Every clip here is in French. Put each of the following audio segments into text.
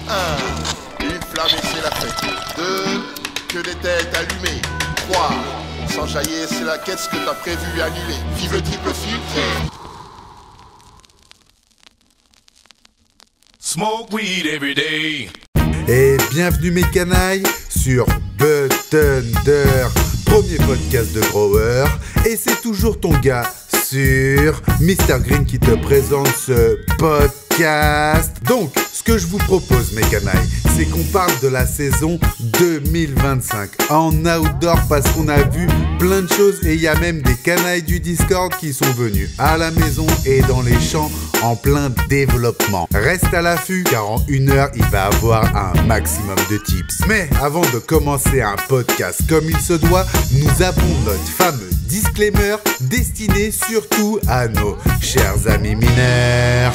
1. Une flamme et c'est la fête. 2. Que des têtes allumées. 3. Sans jaillir, c'est la quête, ce que t'as prévu annuler. Vive le triple filtre. Smoke weed every day. Et bienvenue mes canailles sur Buttender, premier podcast de Grower. Et c'est toujours ton gars sur Mr Green qui te présente ce podcast. Donc, ce que je vous propose mes canailles, c'est qu'on parle de la saison 2025 en outdoor parce qu'on a vu plein de choses et il y a même des canailles du Discord qui sont venus à la maison et dans les champs en plein développement. Reste à l'affût car en 1 heure, il va avoir un maximum de tips. Mais avant de commencer un podcast comme il se doit, nous avons notre fameux disclaimer destiné surtout à nos chers amis mineurs.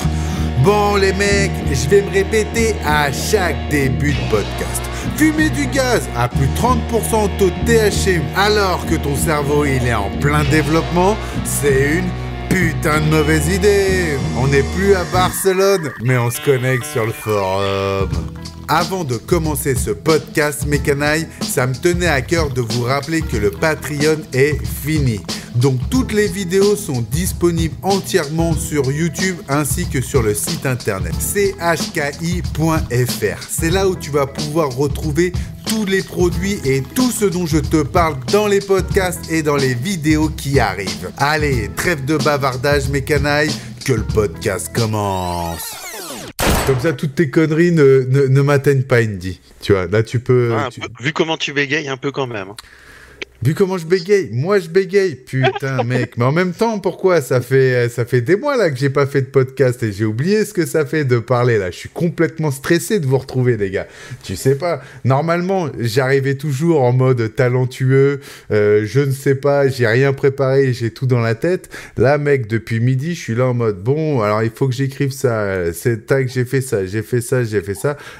Bon les mecs, je vais me répéter à chaque début de podcast. Fumer du gaz à plus de 30% taux de THC alors que ton cerveau il est en plein développement, c'est une putain de mauvaise idée. On n'est plus à Barcelone, mais on se connecte sur le forum. Avant de commencer ce podcast, mes canailles, ça me tenait à cœur de vous rappeler que le Patreon est fini. Donc toutes les vidéos sont disponibles entièrement sur YouTube ainsi que sur le site internet chki.fr. C'est là où tu vas pouvoir retrouver tous les produits et tout ce dont je te parle dans les podcasts et dans les vidéos qui arrivent. Allez, trêve de bavardage mes canailles, que le podcast commence. Comme ça, toutes tes conneries ne m'atteignent pas, Indy. Tu vois, là, tu peux... Vu comment tu bégayes, un peu quand même. Vu comment je bégaye, moi je bégaye, putain mec. Mais en même temps, pourquoi ça fait des mois là que j'ai pas fait de podcast et j'ai oublié ce que ça fait de parler là. Je suis complètement stressé de vous retrouver les gars. Tu sais pas, normalement j'arrivais toujours en mode talentueux, je ne sais pas, j'ai rien préparé, j'ai tout dans la tête. Là mec, depuis midi, je suis là en mode bon, alors il faut que j'écrive ça, c'est tac, j'ai fait ça.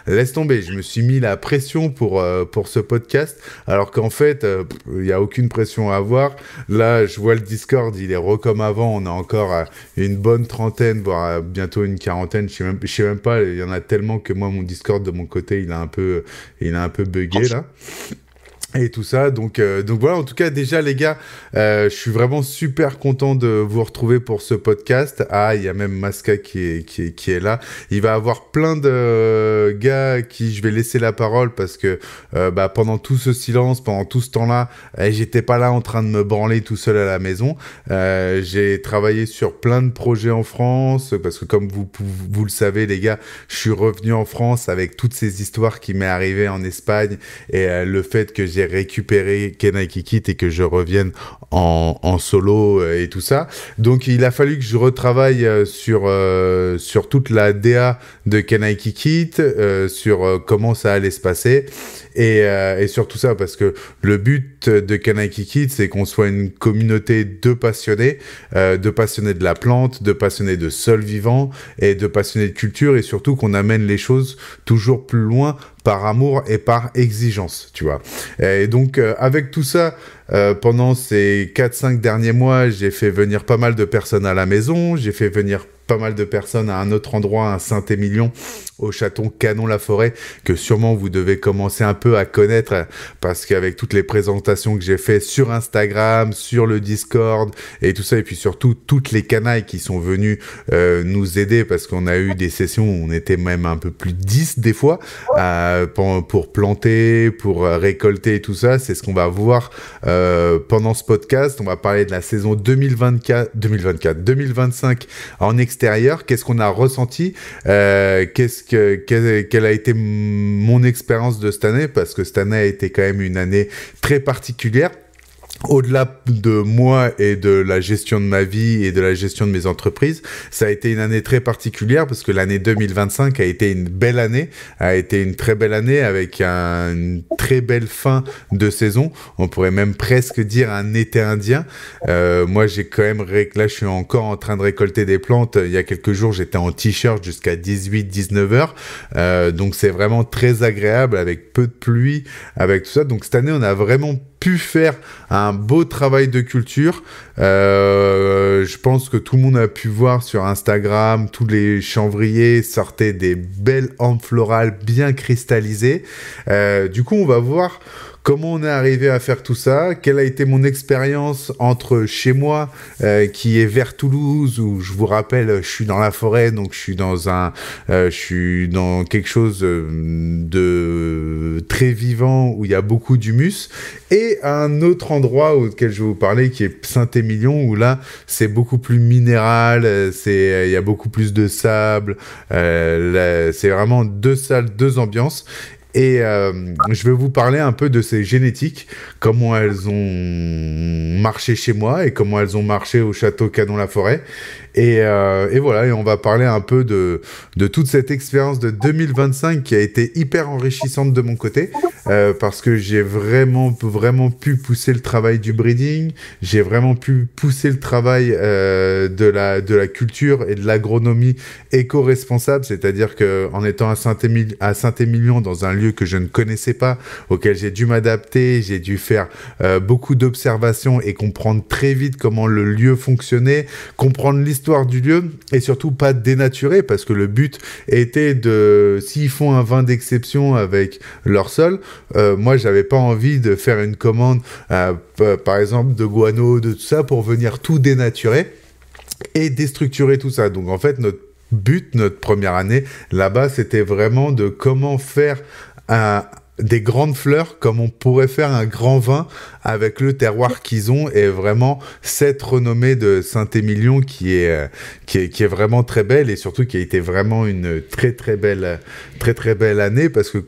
Laisse tomber, je me suis mis la pression pour ce podcast alors qu'en fait, il y a aucune pression à avoir. Là, je vois le Discord, il est comme avant. On a encore une bonne trentaine, voire bientôt une quarantaine. Je sais même pas. Il y en a tellement que moi, mon Discord de mon côté, il a un peu bugué là. Et tout ça, donc voilà, en tout cas, déjà, les gars, je suis vraiment super content de vous retrouver pour ce podcast. Ah, il y a même Masca qui est là. Il va y avoir plein de gars à qui je vais laisser la parole parce que pendant tout ce silence, pendant tout ce temps-là, j'étais pas là en train de me branler tout seul à la maison. J'ai travaillé sur plein de projets en France parce que comme vous le savez, les gars, je suis revenu en France avec toutes ces histoires qui m'est arrivées en Espagne et le fait que j'ai récupérer Kenai Kikit et que je revienne en solo et tout ça. Donc il a fallu que je retravaille sur toute la DA de Kenai Kikit, sur comment ça allait se passer et sur tout ça parce que le but de Kenai Kikit c'est qu'on soit une communauté de passionnés de la plante, de passionnés de sol vivant et de passionnés de culture et surtout qu'on amène les choses toujours plus loin par amour et par exigence, tu vois. Et donc, avec tout ça, pendant ces 4-5 derniers mois, j'ai fait venir pas mal de personnes à la maison, j'ai fait venir pas mal de personnes à un autre endroit, à Saint-Émilion, au château Canon-la-Forêt, que sûrement vous devez commencer un peu à connaître, parce qu'avec toutes les présentations que j'ai fait sur Instagram, sur le Discord, et tout ça, et puis surtout toutes les canailles qui sont venues nous aider, parce qu'on a eu des sessions où on était même un peu plus de 10 des fois, pour planter, pour récolter et tout ça, c'est ce qu'on va voir pendant ce podcast. On va parler de la saison 2025 en extérieur. Qu'est-ce qu'on a ressenti, quelle a été mon expérience de cette année, parce que cette année a été quand même une année très particulière. Au-delà de moi et de la gestion de ma vie et de la gestion de mes entreprises, ça a été une année très particulière parce que l'année 2025 a été une belle année, a été une très belle année avec une très belle fin de saison. On pourrait même presque dire un été indien. Moi, j'ai quand même... Là, je suis encore en train de récolter des plantes. Il y a quelques jours, j'étais en t-shirt jusqu'à 18-19 heures. Donc, c'est vraiment très agréable avec peu de pluie, avec tout ça. Donc, cette année, on a vraiment pu faire un beau travail de culture. Je pense que tout le monde a pu voir sur Instagram, tous les chanvriers sortaient des belles hampes florales bien cristallisées. Du coup, on va voir comment on est arrivé à faire tout ça, quelle a été mon expérience entre chez moi, qui est vers Toulouse, où je vous rappelle, je suis dans la forêt, donc je suis dans quelque chose de très vivant, où il y a beaucoup d'humus, et un autre endroit auquel je vais vous parler, qui est Saint-Émilion, où là, c'est beaucoup plus minéral, il y a beaucoup plus de sable, c'est vraiment deux salles, deux ambiances. Et je vais vous parler un peu de ces génétiques, comment elles ont marché chez moi et comment elles ont marché au château Canon-la-Forêt. Et voilà, et on va parler un peu de toute cette expérience de 2025 qui a été hyper enrichissante de mon côté, parce que j'ai vraiment pu pousser le travail du breeding, j'ai vraiment pu pousser le travail de la culture et de l'agronomie éco-responsable, c'est-à-dire qu'en étant à Saint-Émilion, dans un lieu que je ne connaissais pas, auquel j'ai dû m'adapter, j'ai dû faire beaucoup d'observations et comprendre très vite comment le lieu fonctionnait, comprendre l'histoire du lieu et surtout pas dénaturer, parce que le but était s'ils font un vin d'exception avec leur sol, moi j'avais pas envie de faire une commande par exemple de guano, de tout ça pour venir tout dénaturer et déstructurer tout ça. Donc en fait notre but, notre première année là-bas, c'était vraiment de comment faire des grandes fleurs, comme on pourrait faire un grand vin avec le terroir qu'ils ont, et vraiment cette renommée de Saint-Émilion qui est vraiment très belle, et surtout qui a été vraiment une très très belle année, parce que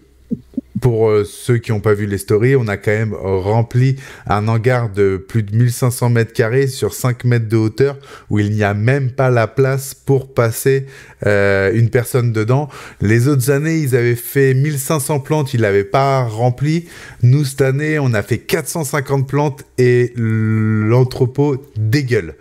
pour ceux qui n'ont pas vu les stories, on a quand même rempli un hangar de plus de 1500 mètres carrés sur 5 mètres de hauteur, où il n'y a même pas la place pour passer une personne dedans. Les autres années, ils avaient fait 1500 plantes, ils l'avaient pas rempli. Nous, cette année, on a fait 450 plantes et l'entrepôt dégueule.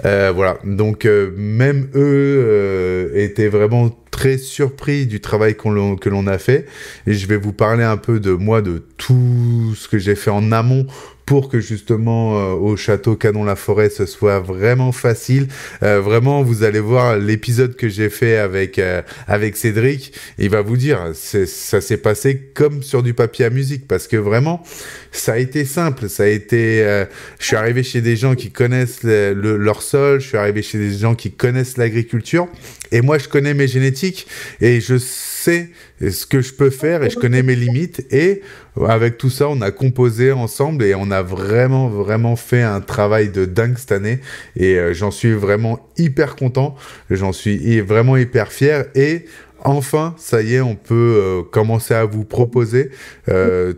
Voilà, donc même eux étaient vraiment très surpris du travail que l'on a fait, et je vais vous parler un peu de moi, de tout ce que j'ai fait en amont pour que justement au château Canon-la-Forêt ce soit vraiment facile. Vraiment, vous allez voir l'épisode que j'ai fait avec Cédric, il va vous dire, ça s'est passé comme sur du papier à musique, parce que vraiment, ça a été simple, je suis arrivé chez des gens qui connaissent leur sol, je suis arrivé chez des gens qui connaissent l'agriculture, et moi je connais mes génétiques, et je sais ce que je peux faire, et je connais mes limites, et avec tout ça, on a composé ensemble, et on a vraiment fait un travail de dingue cette année, et j'en suis vraiment hyper content, j'en suis vraiment hyper fier, et enfin, ça y est, on peut commencer à vous proposer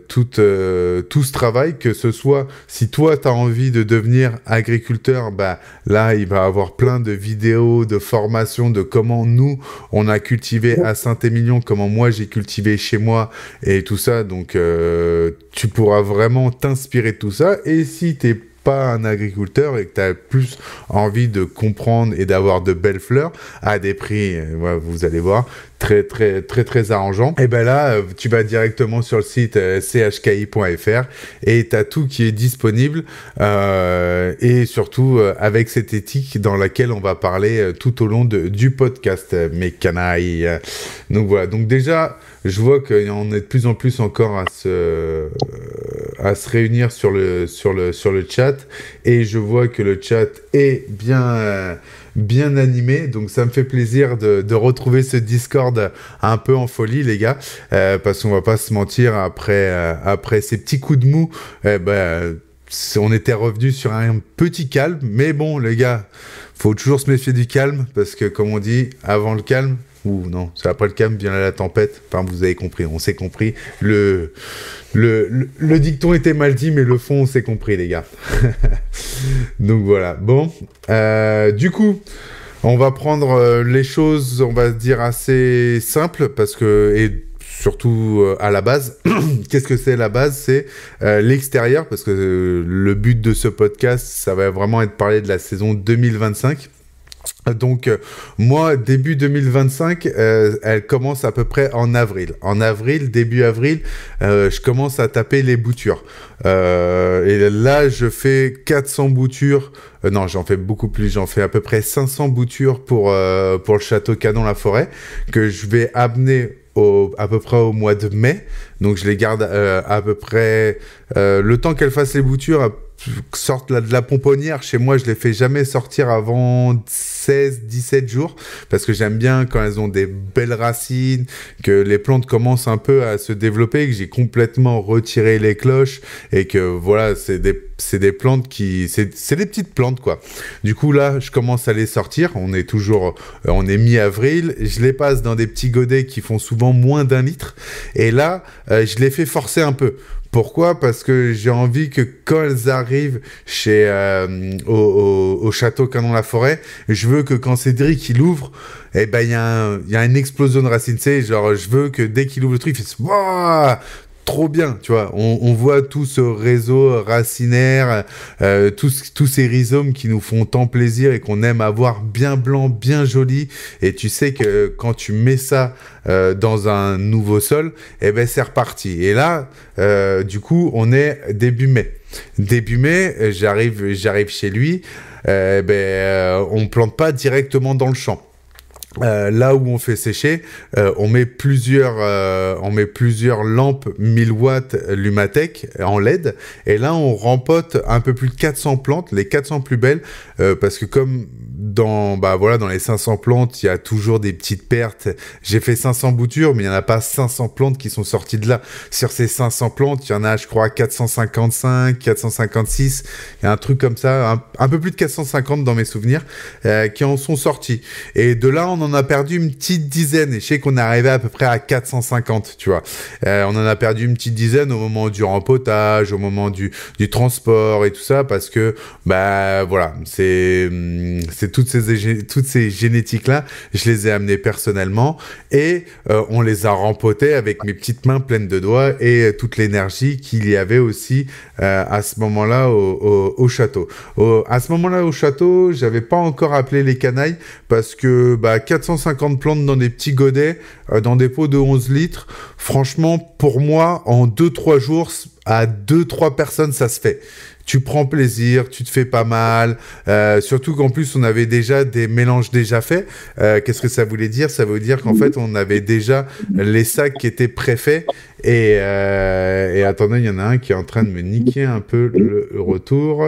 tout ce travail, que ce soit, si toi, tu as envie de devenir agriculteur, bah, là, il va y avoir plein de vidéos, de formations, de comment nous, on a cultivé à Saint-Émilion, comment moi, j'ai cultivé chez moi, et tout ça. Donc, tu pourras vraiment t'inspirer de tout ça. Et si tu n'es pas un agriculteur et que tu as plus envie de comprendre et d'avoir de belles fleurs à des prix, vous allez voir, très arrangeant, et ben là tu vas directement sur le site chki.fr et tu as tout qui est disponible, et surtout avec cette éthique dans laquelle on va parler tout au long du podcast, mes canailles. Donc voilà, donc déjà je vois qu'il y en a de plus en plus encore à se réunir sur le chat, et je vois que le chat est bien animé, donc ça me fait plaisir de retrouver ce Discord un peu en folie, les gars, parce qu'on va pas se mentir, après ces petits coups de mou, on était revenu sur un petit calme, mais bon, les gars, faut toujours se méfier du calme, parce que comme on dit, avant le calme, ou non, c'est après le calme vient la tempête. Enfin, vous avez compris, on s'est compris. Le dicton était mal dit, mais le fond, on s'est compris, les gars. Donc voilà. Bon, du coup, on va prendre les choses, on va se dire assez simples, parce que, et surtout à la base, qu'est-ce que c'est la base? C'est l'extérieur, parce que le but de ce podcast, ça va vraiment être parler de la saison 2025. Donc, moi, début 2025, elle commence à peu près en avril. En avril, début avril, je commence à taper les boutures. Et là, je fais 400 boutures. Non, j'en fais beaucoup plus. J'en fais à peu près 500 boutures pour le château Canon-la-Forêt, que je vais amener à peu près au mois de mai. Donc, je les garde à peu près le temps qu'elles fassent les boutures, sortent de la pomponnière. Chez moi, je les fais jamais sortir avant 16-17 jours, parce que j'aime bien quand elles ont des belles racines, que les plantes commencent un peu à se développer, que j'ai complètement retiré les cloches, et que voilà, c'est des plantes c'est des petites plantes, quoi. Du coup, là, je commence à les sortir. On est mi-avril. Je les passe dans des petits godets qui font souvent moins d'1 litre. Et là, je les fais forcer un peu. Pourquoi ? Parce que j'ai envie que quand elles arrivent au château Canon-la-Forêt, je veux que quand Cédric il ouvre, eh ben il y a une explosion de racines. Tu sais, genre je veux que dès qu'il ouvre le truc, il fait waouh, trop bien, tu vois. On voit tout ce réseau racinaire, tous ces rhizomes qui nous font tant plaisir et qu'on aime avoir bien blanc, bien joli. Et tu sais que quand tu mets ça dans un nouveau sol, eh ben c'est reparti. Et là, du coup, on est début mai. Début mai, j'arrive chez lui. On plante pas directement dans le champ. Là où on fait sécher, on met plusieurs lampes 1000 watts Lumatech en LED, et là on rempote un peu plus de 400 plantes, les 400 plus belles, parce que comme dans les 500 plantes, il y a toujours des petites pertes. J'ai fait 500 boutures, mais il n'y en a pas 500 plantes qui sont sorties de là. Sur ces 500 plantes, il y en a, je crois, 455, 456, il y a un truc comme ça, un peu plus de 450 dans mes souvenirs, qui en sont sortis. Et de là, on en a perdu une petite dizaine, et je sais qu'on est arrivé à peu près à 450, tu vois. On en a perdu une petite dizaine au moment du rempotage, au moment du transport et tout ça, parce que, voilà, c'est toutes ces génétiques-là, je les ai amenées personnellement, et on les a rempotées avec mes petites mains pleines de doigts et toute l'énergie qu'il y avait aussi à ce moment-là au château. À ce moment-là au château, j'avais pas encore appelé les canailles, parce que 450 plantes dans des petits godets, dans des pots de 11 litres, franchement, pour moi, en 2-3 jours, à 2-3 personnes, ça se fait. Tu prends plaisir, tu te fais pas mal, surtout qu'en plus on avait déjà des mélanges déjà faits. Qu'est-ce que ça voulait dire ? Ça veut dire qu'en fait on avait déjà les sacs qui étaient préfaits, et attendez, il y en a un qui est en train de me niquer un peu le retour.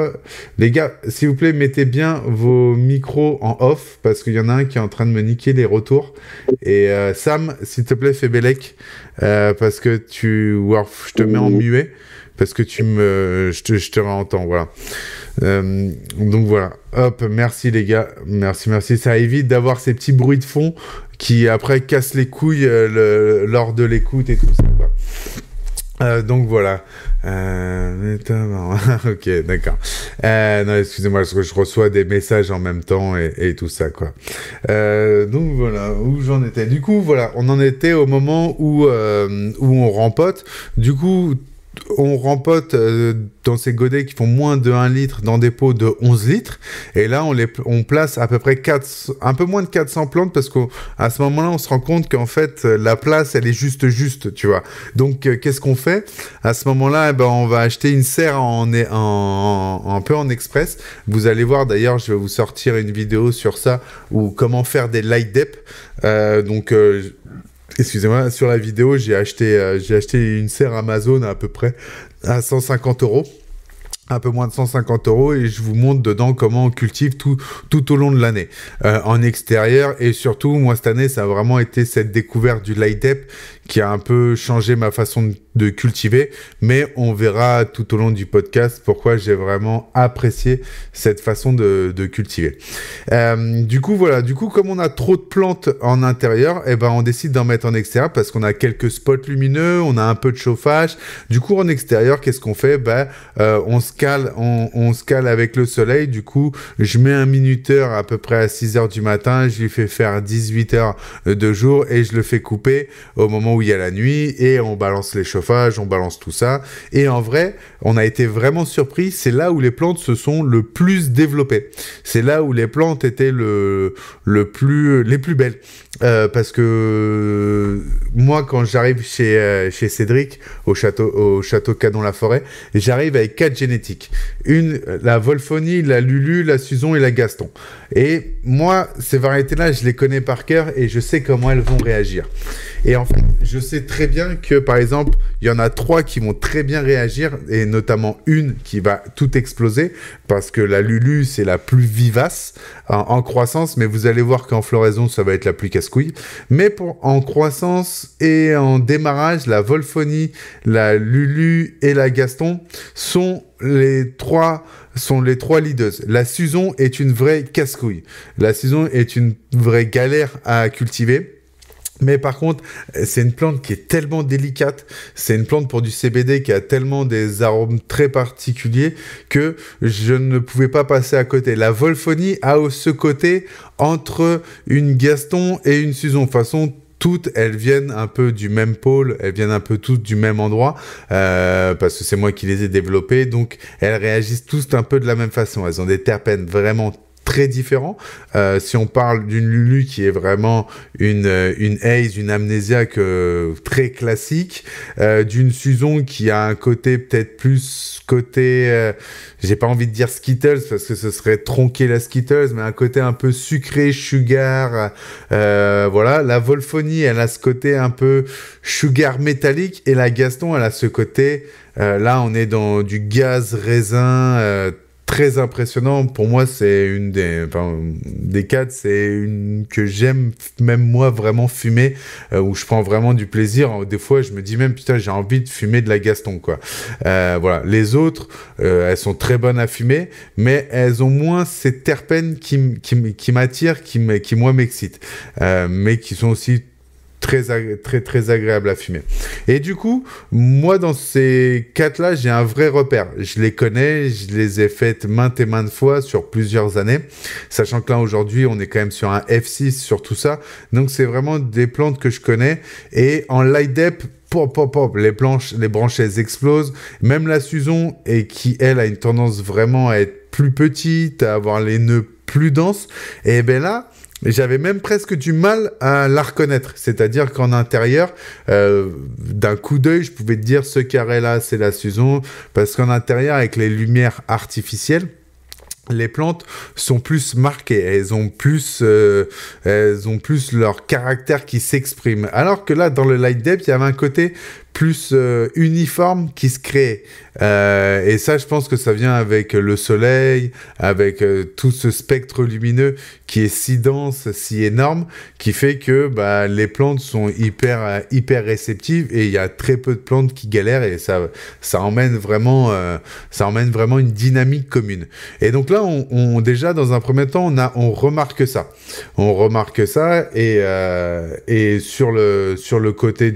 Les gars, s'il vous plaît, mettez bien vos micros en off, parce qu'il y en a un qui est en train de me niquer les retours. Et Sam, s'il te plaît, fais Bélec, parce que je te mets en muet, parce que je te réentends, voilà. Donc voilà, hop, merci les gars, merci. Ça évite d'avoir ces petits bruits de fond qui après cassent les couilles lors de l'écoute et tout ça, quoi. Donc voilà. Ok, d'accord. Non, excusez-moi, parce que je reçois des messages en même temps et tout ça, quoi. Donc voilà, où j'en étais. Du coup, voilà, on en était au moment où on rempote. Du coup, on rempote dans ces godets qui font moins de 1 litre dans des pots de 11 litres. Et là, on place à peu près un peu moins de 400 plantes, parce qu'à ce moment-là, on se rend compte qu'en fait, la place, elle est juste, tu vois. Donc, qu'est-ce qu'on fait ? À ce moment-là, on va acheter une serre un peu en express. Vous allez voir, d'ailleurs, je vais vous sortir une vidéo sur ça, ou comment faire des light dep. Excusez-moi, sur la vidéo, j'ai acheté une serre Amazon à peu près à 150 €. Un peu moins de 150 €, et je vous montre dedans comment on cultive tout au long de l'année. En extérieur, et surtout, moi, cette année, ça a vraiment été cette découverte du light dep qui a un peu changé ma façon de cultiver, mais on verra tout au long du podcast pourquoi j'ai vraiment apprécié cette façon de cultiver. Du coup, comme on a trop de plantes en intérieur, on décide d'en mettre en extérieur, parce qu'on a quelques spots lumineux, on a un peu de chauffage. Du coup, en extérieur, qu'est-ce qu'on fait ? On se cale avec le soleil. Du coup, je mets un minuteur à peu près à 6h du matin, je lui fais faire 18 heures de jour, et je le fais couper au moment où il y a la nuit, et on balance les chauffages chauffage, on balance tout ça. Et en vrai, on a été vraiment surpris. C'est là où les plantes se sont le plus développées. C'est là où les plantes étaient les plus belles. Parce que moi, quand j'arrive chez Cédric, au château Cadon-la-Forêt, j'arrive avec 4 génétiques. La Volphonie, la Lulu, la Suzon et la Gaston. Et moi, ces variétés-là, je les connais par cœur et je sais comment elles vont réagir. Et en fait, je sais très bien que, par exemple, il y en a 3 qui vont très bien réagir, et notamment une qui va tout exploser, parce que la Lulu, c'est la plus vivace en croissance, mais vous allez voir qu'en floraison, ça va être la plus casse-couille. Mais en croissance et en démarrage, la Volphonie, la Lulu et la Gaston sont les trois leaders. La Suzon est une vraie casse-couille. La Suzon est une vraie galère à cultiver. Mais par contre, c'est une plante qui est tellement délicate, c'est une plante pour du CBD qui a tellement des arômes très particuliers que je ne pouvais pas passer à côté. La Volphonie a ce côté entre une Gaston et une Suzon. De toute façon, toutes, elles viennent un peu du même pôle, elles viennent un peu toutes du même endroit, parce que c'est moi qui les ai développées, donc elles réagissent toutes un peu de la même façon. Elles ont des terpènes vraiment très différents. Si on parle d'une Lulu qui est vraiment une haze, une amnésiaque très classique, d'une Suzon qui a un côté peut-être plus j'ai pas envie de dire Skittles parce que ce serait tronquer la Skittles, mais un côté un peu sucré, sugar, voilà. La Volphonie, elle a ce côté un peu sugar métallique, et la Gaston, elle a ce côté, là on est dans du gaz raisin, très impressionnant. Pour moi, c'est une des 4, c'est une que j'aime même moi vraiment fumer, où je prends vraiment du plaisir. Des fois, je me dis même, putain, j'ai envie de fumer de la Gaston, quoi. Voilà. Les autres, elles sont très bonnes à fumer, mais elles ont moins ces terpènes qui m'attirent, qui moi m'excitent, mais qui sont aussi très agréable à fumer. Et du coup, moi, dans ces 4-là, j'ai un vrai repère. Je les connais, je les ai faites maintes et maintes fois sur plusieurs années, sachant que là, aujourd'hui, on est quand même sur un F6 sur tout ça. Donc, c'est vraiment des plantes que je connais. Et en light dep, les branches, elles explosent. Même la Suzon, et qui, elle, a une tendance vraiment à être plus petite, à avoir les nœuds plus denses. Et bien là, j'avais même presque du mal à la reconnaître. C'est-à-dire qu'en intérieur, d'un coup d'œil, je pouvais te dire ce carré-là, c'est la Suzon. Parce qu'en intérieur, avec les lumières artificielles, les plantes sont plus marquées, elles ont plus leur caractère qui s'exprime. Alors que là, dans le light depth, il y avait un côté plus uniforme qui se crée. Et ça, je pense que ça vient avec le soleil, avec tout ce spectre lumineux qui est si dense, si énorme, qui fait que les plantes sont hyper réceptives, et il y a très peu de plantes qui galèrent, et ça emmène vraiment une dynamique commune. Et donc là, on déjà dans un premier temps, on remarque ça. Et sur le côté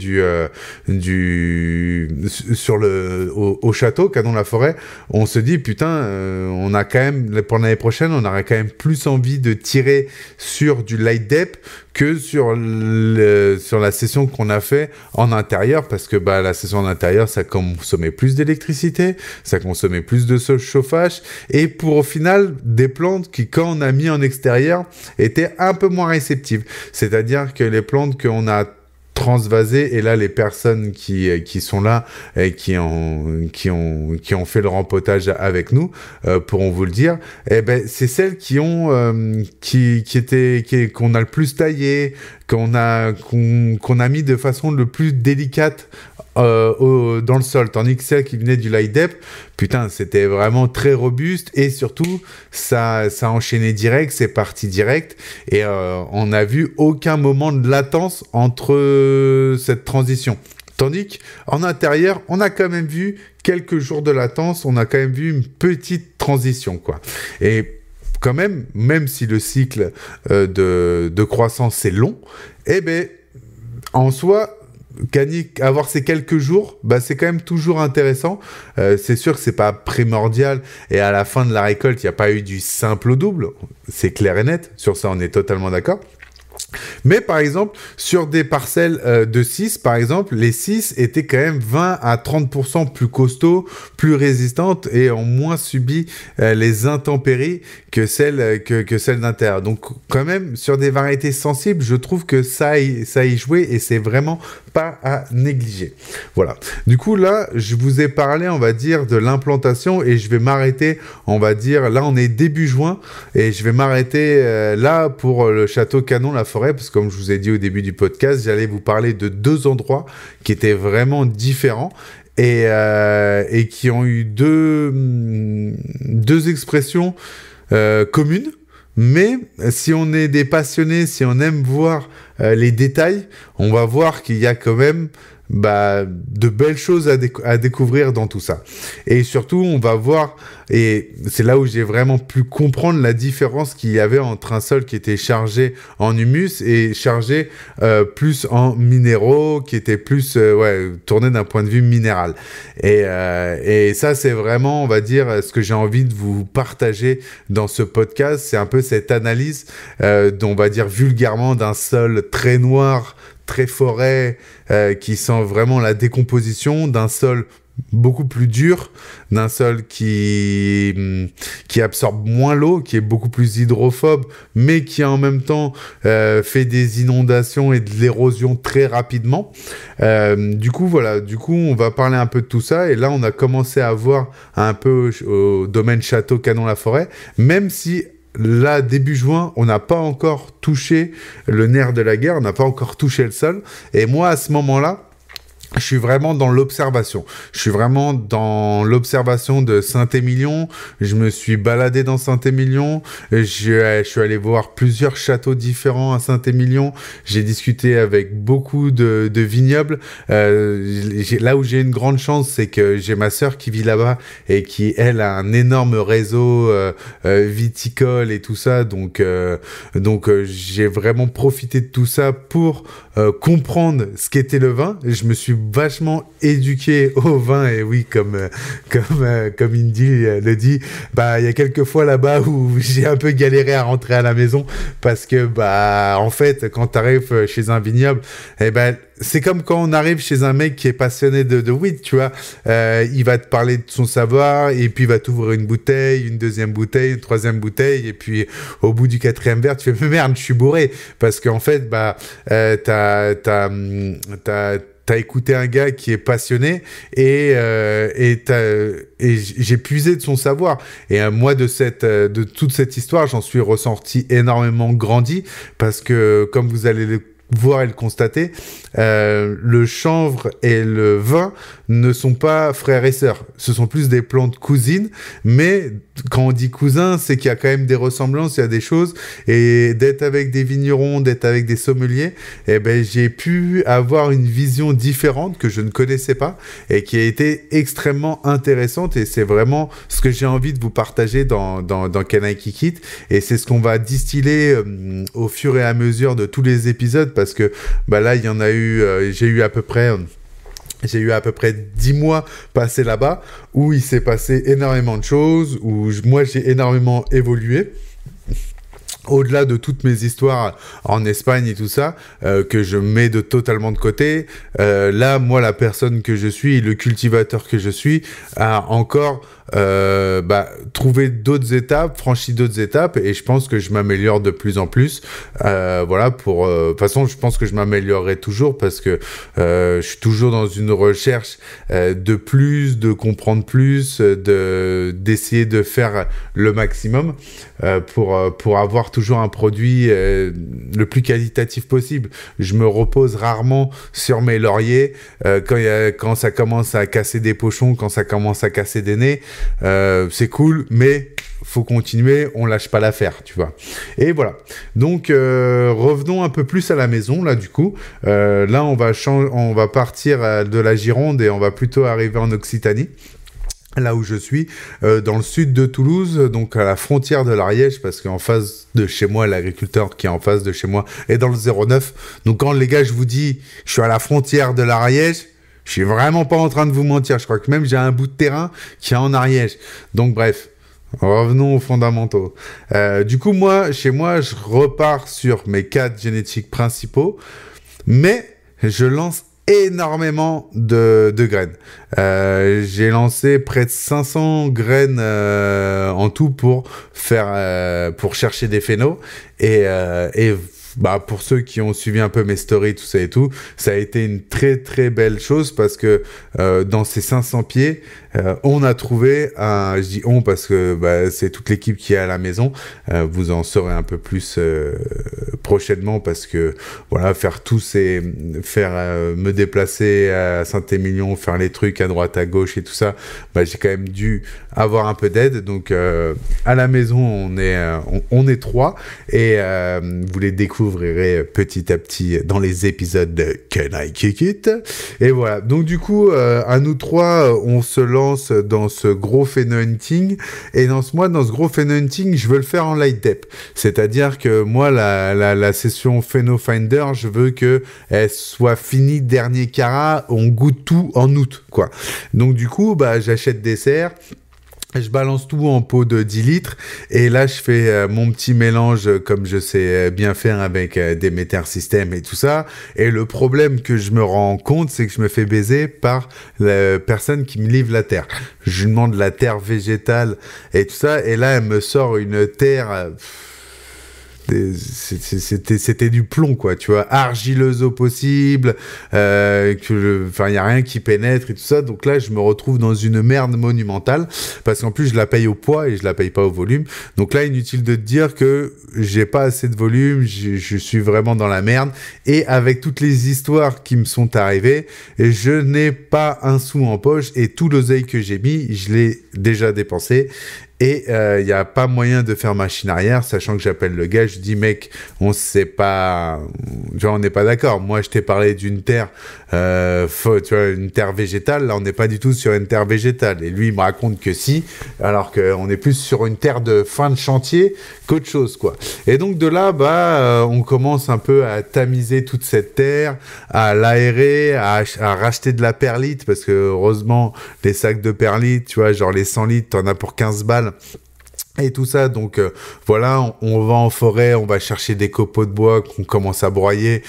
au château Cadon-la-Forêt, on se dit putain, on a quand même, pour l'année prochaine, on aurait quand même plus envie de tirer sur du light dep que sur la session qu'on a fait en intérieur, parce que la session en intérieur, ça consommait plus d'électricité, ça consommait plus de chauffage, et pour au final des plantes qui, quand on a mis en extérieur, étaient un peu moins réceptives. C'est-à-dire que les plantes qu'on a transvasées, et là les personnes qui sont là et qui ont fait le rempotage avec nous pourront vous le dire, c'est celles qu'on a le plus taillé, qu'on a mis de façon le plus délicate dans le sol, tandis que celle qui venait du light dep, putain, c'était vraiment très robuste, et surtout ça enchaînait direct, c'est parti direct, et on n'a vu aucun moment de latence entre cette transition. Tandis qu'en intérieur, on a quand même vu quelques jours de latence, on a quand même vu une petite transition, quoi. Et quand même si le cycle de croissance est long, en soi, avoir ces quelques jours, c'est quand même toujours intéressant. C'est sûr que c'est pas primordial, et à la fin de la récolte, il n'y a pas eu du simple au double, c'est clair et net, sur ça on est totalement d'accord. Mais par exemple, sur des parcelles de 6, par exemple, les 6 étaient quand même 20 à 30% plus costauds, plus résistantes et ont moins subi les intempéries que celles d'intérieur. Donc quand même, sur des variétés sensibles, je trouve que ça y joué et c'est vraiment pas à négliger. Voilà. Du coup, là, je vous ai parlé, on va dire, de l'implantation et je vais m'arrêter, on va dire, là, on est début juin et je vais m'arrêter là pour le château Canon La Forêt parce que comme je vous ai dit au début du podcast, j'allais vous parler de 2 endroits qui étaient vraiment différents et qui ont eu deux expressions communes. Mais si on est des passionnés, si on aime voir les détails, on va voir qu'il y a quand même de belles choses à découvrir dans tout ça. Et surtout, on va voir, et c'est là où j'ai vraiment pu comprendre la différence qu'il y avait entre un sol qui était chargé en humus et chargé plus en minéraux, qui était plus tourné d'un point de vue minéral. Et ça, c'est vraiment, on va dire, ce que j'ai envie de vous partager dans ce podcast. C'est un peu cette analyse, on va dire vulgairement, d'un sol très noir, très forêt, qui sent vraiment la décomposition, d'un sol beaucoup plus dur, d'un sol qui absorbe moins l'eau, qui est beaucoup plus hydrophobe, mais qui en même temps fait des inondations et de l'érosion très rapidement. Du coup, on va parler un peu de tout ça. Et là, on a commencé à voir un peu au domaine Château Canon La Forêt, même si là, début juin, on n'a pas encore touché le nerf de la guerre, on n'a pas encore touché le sol. Et moi, à ce moment-là, je suis vraiment dans l'observation. Je suis vraiment dans l'observation de Saint-Émilion. Je me suis baladé dans Saint-Émilion. Je suis allé voir plusieurs châteaux différents à Saint-Émilion. J'ai discuté avec beaucoup de vignobles. Là où j'ai une grande chance, c'est que j'ai ma sœur qui vit là-bas et qui, elle, a un énorme réseau viticole et tout ça. Donc j'ai vraiment profité de tout ça pour comprendre ce qu'était le vin. Je me suis vachement éduqué au vin et oui, comme Indy le dit, il y a quelques fois là-bas où j'ai un peu galéré à rentrer à la maison parce que en fait, quand tu arrives chez un vignoble, c'est comme quand on arrive chez un mec qui est passionné de weed, tu vois. Il va te parler de son savoir et puis il va t'ouvrir une bouteille, une deuxième bouteille, une troisième bouteille et puis au bout du 4e verre, tu fais « Mais merde, je suis bourré !» Parce qu'en fait, t'as écouté un gars qui est passionné et j'ai puisé de son savoir. Et moi, de toute cette histoire, j'en suis ressorti énormément grandi parce que, comme vous allez le voir et le constater, le chanvre et le vin ne sont pas frères et sœurs. Ce sont plus des plantes cousines, mais quand on dit cousin, c'est qu'il y a quand même des ressemblances, il y a des choses. Et d'être avec des vignerons, d'être avec des sommeliers, j'ai pu avoir une vision différente que je ne connaissais pas et qui a été extrêmement intéressante. Et c'est vraiment ce que j'ai envie de vous partager dans Can I Kick It. Et c'est ce qu'on va distiller au fur et à mesure de tous les épisodes parce que là, il y en a eu, j'ai eu à peu près 10 mois passés là-bas où il s'est passé énormément de choses, où moi j'ai énormément évolué. Au-delà de toutes mes histoires en Espagne et tout ça, que je mets totalement de côté, là, moi, la personne que je suis, le cultivateur que je suis, a encore trouvé d'autres étapes, franchi d'autres étapes, et je pense que je m'améliore de plus en plus. De toute façon, je pense que je m'améliorerai toujours parce que je suis toujours dans une recherche de plus, de comprendre plus, d'essayer de faire le maximum pour avoir toujours un produit le plus qualitatif possible. Je me repose rarement sur mes lauriers quand ça commence à casser des pochons, quand ça commence à casser des nez. C'est cool, mais faut continuer, on lâche pas l'affaire, tu vois. Et voilà. Donc revenons un peu plus à la maison là du coup. Là on va partir de la Gironde et on va plutôt arriver en Occitanie. Là où je suis, dans le sud de Toulouse, donc à la frontière de l'Ariège, parce qu'en face de chez moi, l'agriculteur qui est en face de chez moi est dans le 09. Donc quand les gars, je vous dis, je suis à la frontière de l'Ariège, je suis vraiment pas en train de vous mentir. Je crois que même j'ai un bout de terrain qui est en Ariège. Donc bref, Revenons aux fondamentaux. Du coup, chez moi, je repars sur mes 4 génétiques principaux, mais je lance énormément de graines. J'ai lancé près de 500 graines en tout pour chercher des phénos et bah, pour ceux qui ont suivi un peu mes stories, tout ça et tout, ça a été une très très belle chose parce que dans ces 500 pieds, on a trouvé je dis on parce que bah, c'est toute l'équipe qui est à la maison, vous en saurez un peu plus prochainement parce que voilà, me déplacer à Saint-Émilion, faire les trucs à droite, à gauche et tout ça, bah, j'ai quand même dû avoir un peu d'aide, donc à la maison on est 3 et vous les découvrirez petit à petit dans les épisodes de Can I Kick It? Et voilà, donc du coup à nous 3 on se lance dans ce gros phéno-hunting et dans ce gros phéno-hunting je veux le faire en light dep, c'est-à-dire que moi la session Phéno Finder je veux que elle soit finie dernier carat, on goûte tout en août quoi. Donc du coup bah j'achète des serres, je balance tout en pot de 10 litres et là je fais mon petit mélange comme je sais bien faire avec des Meter System et tout ça. Et le problème que je me rends compte, c'est que je me fais baiser par la personne qui me livre la terre. Je lui demande la terre végétale et tout ça et là elle me sort une terre... C'était du plomb quoi, tu vois, argileuse au possible, il y a rien qui pénètre et tout ça, donc là je me retrouve dans une merde monumentale parce qu'en plus je la paye au poids et je la paye pas au volume, donc là inutile de te dire que j'ai pas assez de volume, je suis vraiment dans la merde et avec toutes les histoires qui me sont arrivées, je n'ai pas un sou en poche et tout l'oseille que j'ai mis, je l'ai déjà dépensé. Et il n'y a pas moyen de faire machine arrière, sachant que j'appelle le gars, je dis mec, on n'est pas d'accord. Moi, je t'ai parlé d'une terre, tu vois, une terre végétale. Là, on n'est pas du tout sur une terre végétale. Et lui, il me raconte que si, alors qu'on est plus sur une terre de fin de chantier qu'autre chose, quoi. Et donc de là, on commence un peu à tamiser toute cette terre, à l'aérer, à racheter de la perlite, parce que heureusement, les sacs de perlite, tu vois, genre les 100 litres, t'en as pour 15 balles. Et tout ça, donc voilà, on va en forêt, on va chercher des copeaux de bois qu'on commence à broyer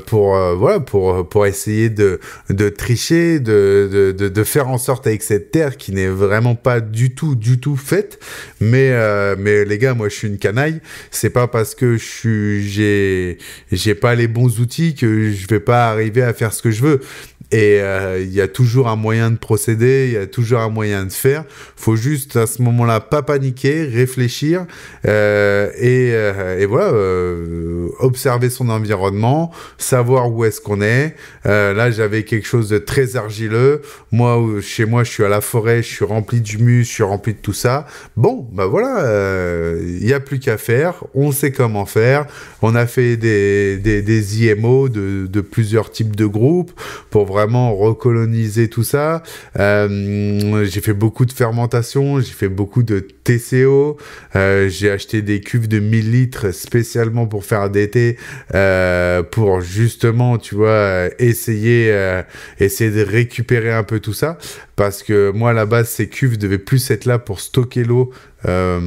pour essayer de tricher, de faire en sorte avec cette terre qui n'est vraiment pas du tout faite. Mais les gars, moi je suis une canaille. C'est pas parce que j'ai pas les bons outils que je vais pas arriver à faire ce que je veux. Et il y a toujours un moyen de procéder, il y a toujours un moyen de faire. Faut juste à ce moment-là pas paniquer, réfléchir et voilà, observer son environnement, savoir où est-ce qu'on est. Là, j'avais quelque chose de très argileux. Moi, chez moi, je suis à la forêt, je suis rempli d'humus, je suis rempli de tout ça. Bon, bah voilà, il y a plus qu'à faire. On sait comment faire. On a fait des IMO de plusieurs types de groupes pour vraiment recoloniser tout ça. J'ai fait beaucoup de fermentation, j'ai fait beaucoup de TCO, j'ai acheté des cuves de 1000 litres spécialement pour faire des thés, pour justement, tu vois, essayer de récupérer un peu tout ça, parce que moi, à la base, ces cuves devaient plus être là pour stocker l'eau en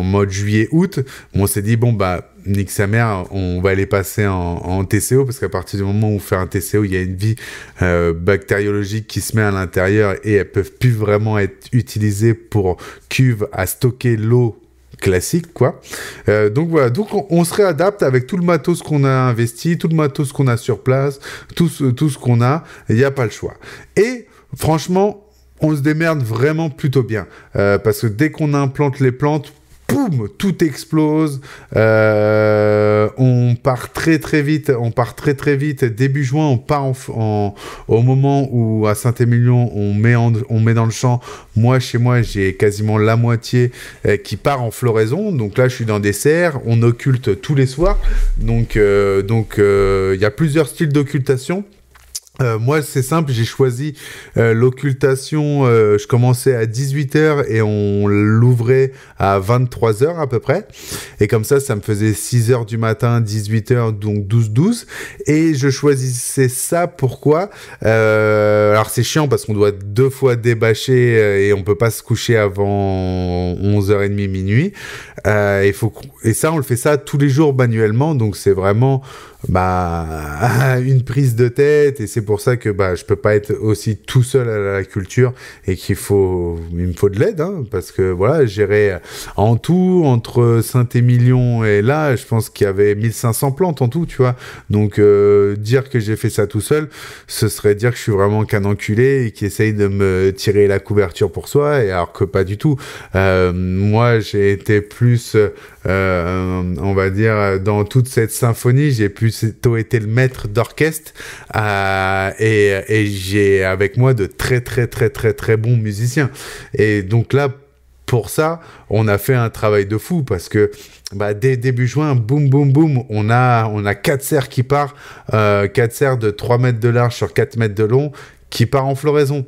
mode juillet-août. On s'est dit, bon, bah, nique sa mère, on va les passer en TCO, parce qu'à partir du moment où on fait un TCO, il y a une vie bactériologique qui se met à l'intérieur et elles peuvent plus vraiment être utilisées pour cuves à stocker l'eau classique, quoi. Donc voilà, donc on se réadapte avec tout le matos qu'on a investi, tout le matos qu'on a sur place, tout ce qu'on a, il n'y a pas le choix. Et franchement, on se démerde vraiment plutôt bien, parce que dès qu'on implante les plantes, boum, tout explose, on part très très vite, début juin, on part au moment où à Saint-Émilion, on met dans le champ. Moi, chez moi, j'ai quasiment la moitié qui part en floraison, donc là, je suis dans des serres, on occulte tous les soirs, donc il y a plusieurs styles d'occultation. Moi, c'est simple, j'ai choisi l'occultation, je commençais à 18h et on l'ouvrait à 23h à peu près. Et comme ça me faisait 6h du matin, 18h, donc 12-12. Et je choisissais ça, pourquoi alors c'est chiant parce qu'on doit 2 fois débâcher et on peut pas se coucher avant 11h30, minuit. Et ça, on le fait ça tous les jours manuellement, donc c'est vraiment une prise de tête, et c'est pour ça que je peux pas être aussi tout seul à la culture et il me faut de l'aide, hein, parce que voilà, gérer en tout entre Saint-Émilion et là, je pense qu'il y avait 1500 plantes en tout, tu vois. Donc dire que j'ai fait ça tout seul, ce serait dire que je suis vraiment qu'un enculé et qui essaye de me tirer la couverture pour soi, et alors que pas du tout. Moi, j'ai été plus on va dire dans toute cette symphonie, j'ai plutôt été le maître d'orchestre et j'ai avec moi de très très très très très bons musiciens, et donc là pour ça on a fait un travail de fou, parce que dès début juin, boum boum boum, on a 4 serres qui part, 4 serres de 3 mètres de large sur 4 mètres de long qui part en floraison.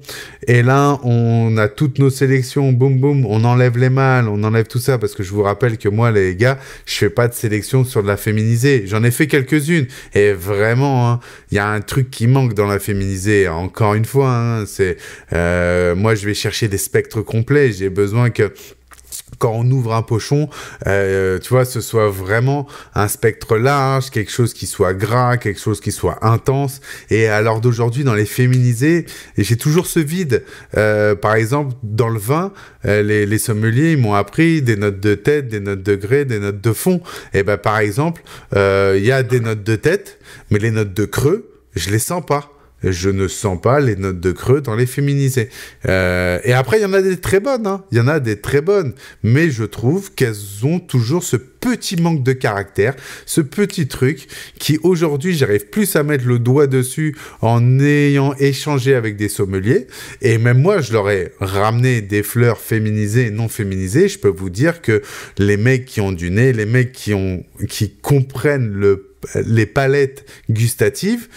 Et là, on a toutes nos sélections, boum boum, on enlève les mâles, on enlève tout ça, parce que je vous rappelle que moi, les gars, je fais pas de sélection sur de la féminisée. J'en ai fait quelques-unes, et vraiment, il y a un truc qui manque dans la féminisée. Encore une fois, c'est moi, je vais chercher des spectres complets. J'ai besoin que quand on ouvre un pochon, tu vois, ce soit vraiment un spectre large, quelque chose qui soit gras, quelque chose qui soit intense. Et à l'heure d'aujourd'hui, dans les féminisés, j'ai toujours ce vide. Par exemple, dans le vin, les sommeliers, ils m'ont appris des notes de tête, des notes de grès, des notes de fond. Et par exemple, il y a des notes de tête, mais les notes de creux, je les sens pas. Je ne sens pas les notes de creux dans les féminisés. Et après, il y en a des très bonnes, hein. Il y en a des très bonnes. Mais je trouve qu'elles ont toujours ce petit manque de caractère, ce petit truc qui, aujourd'hui, j'arrive plus à mettre le doigt dessus en ayant échangé avec des sommeliers. Et même moi, je leur ai ramené des fleurs féminisées et non féminisées. Je peux vous dire que les mecs qui ont du nez, les mecs qui comprennent les palettes gustatives,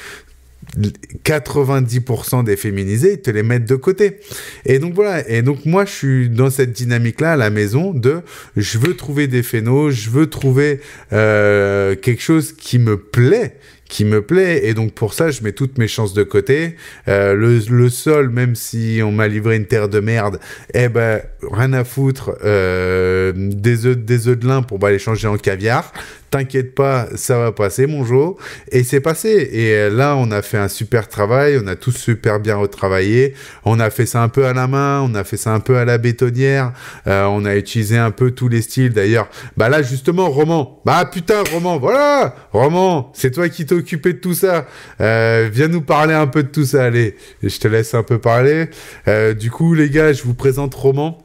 90% des féminisés, ils te les mettent de côté. Et donc voilà, et donc moi je suis dans cette dynamique-là à la maison je veux trouver des phénos, je veux trouver quelque chose qui me plaît, et donc pour ça je mets toutes mes chances de côté. Le sol, même si on m'a livré une terre de merde, rien à foutre, des œufs de lin pour les changer en caviar. T'inquiète pas, ça va passer, mon Jo. Et c'est passé. Et là, on a fait un super travail. On a tous super bien retravaillé. On a fait ça un peu à la main. On a fait ça un peu à la bétonnière. On a utilisé un peu tous les styles. D'ailleurs, là, justement, Roman. Putain, Roman, voilà. Roman, c'est toi qui t'es occupé de tout ça. Viens nous parler un peu de tout ça. Allez, je te laisse un peu parler. Du coup, les gars, je vous présente Roman,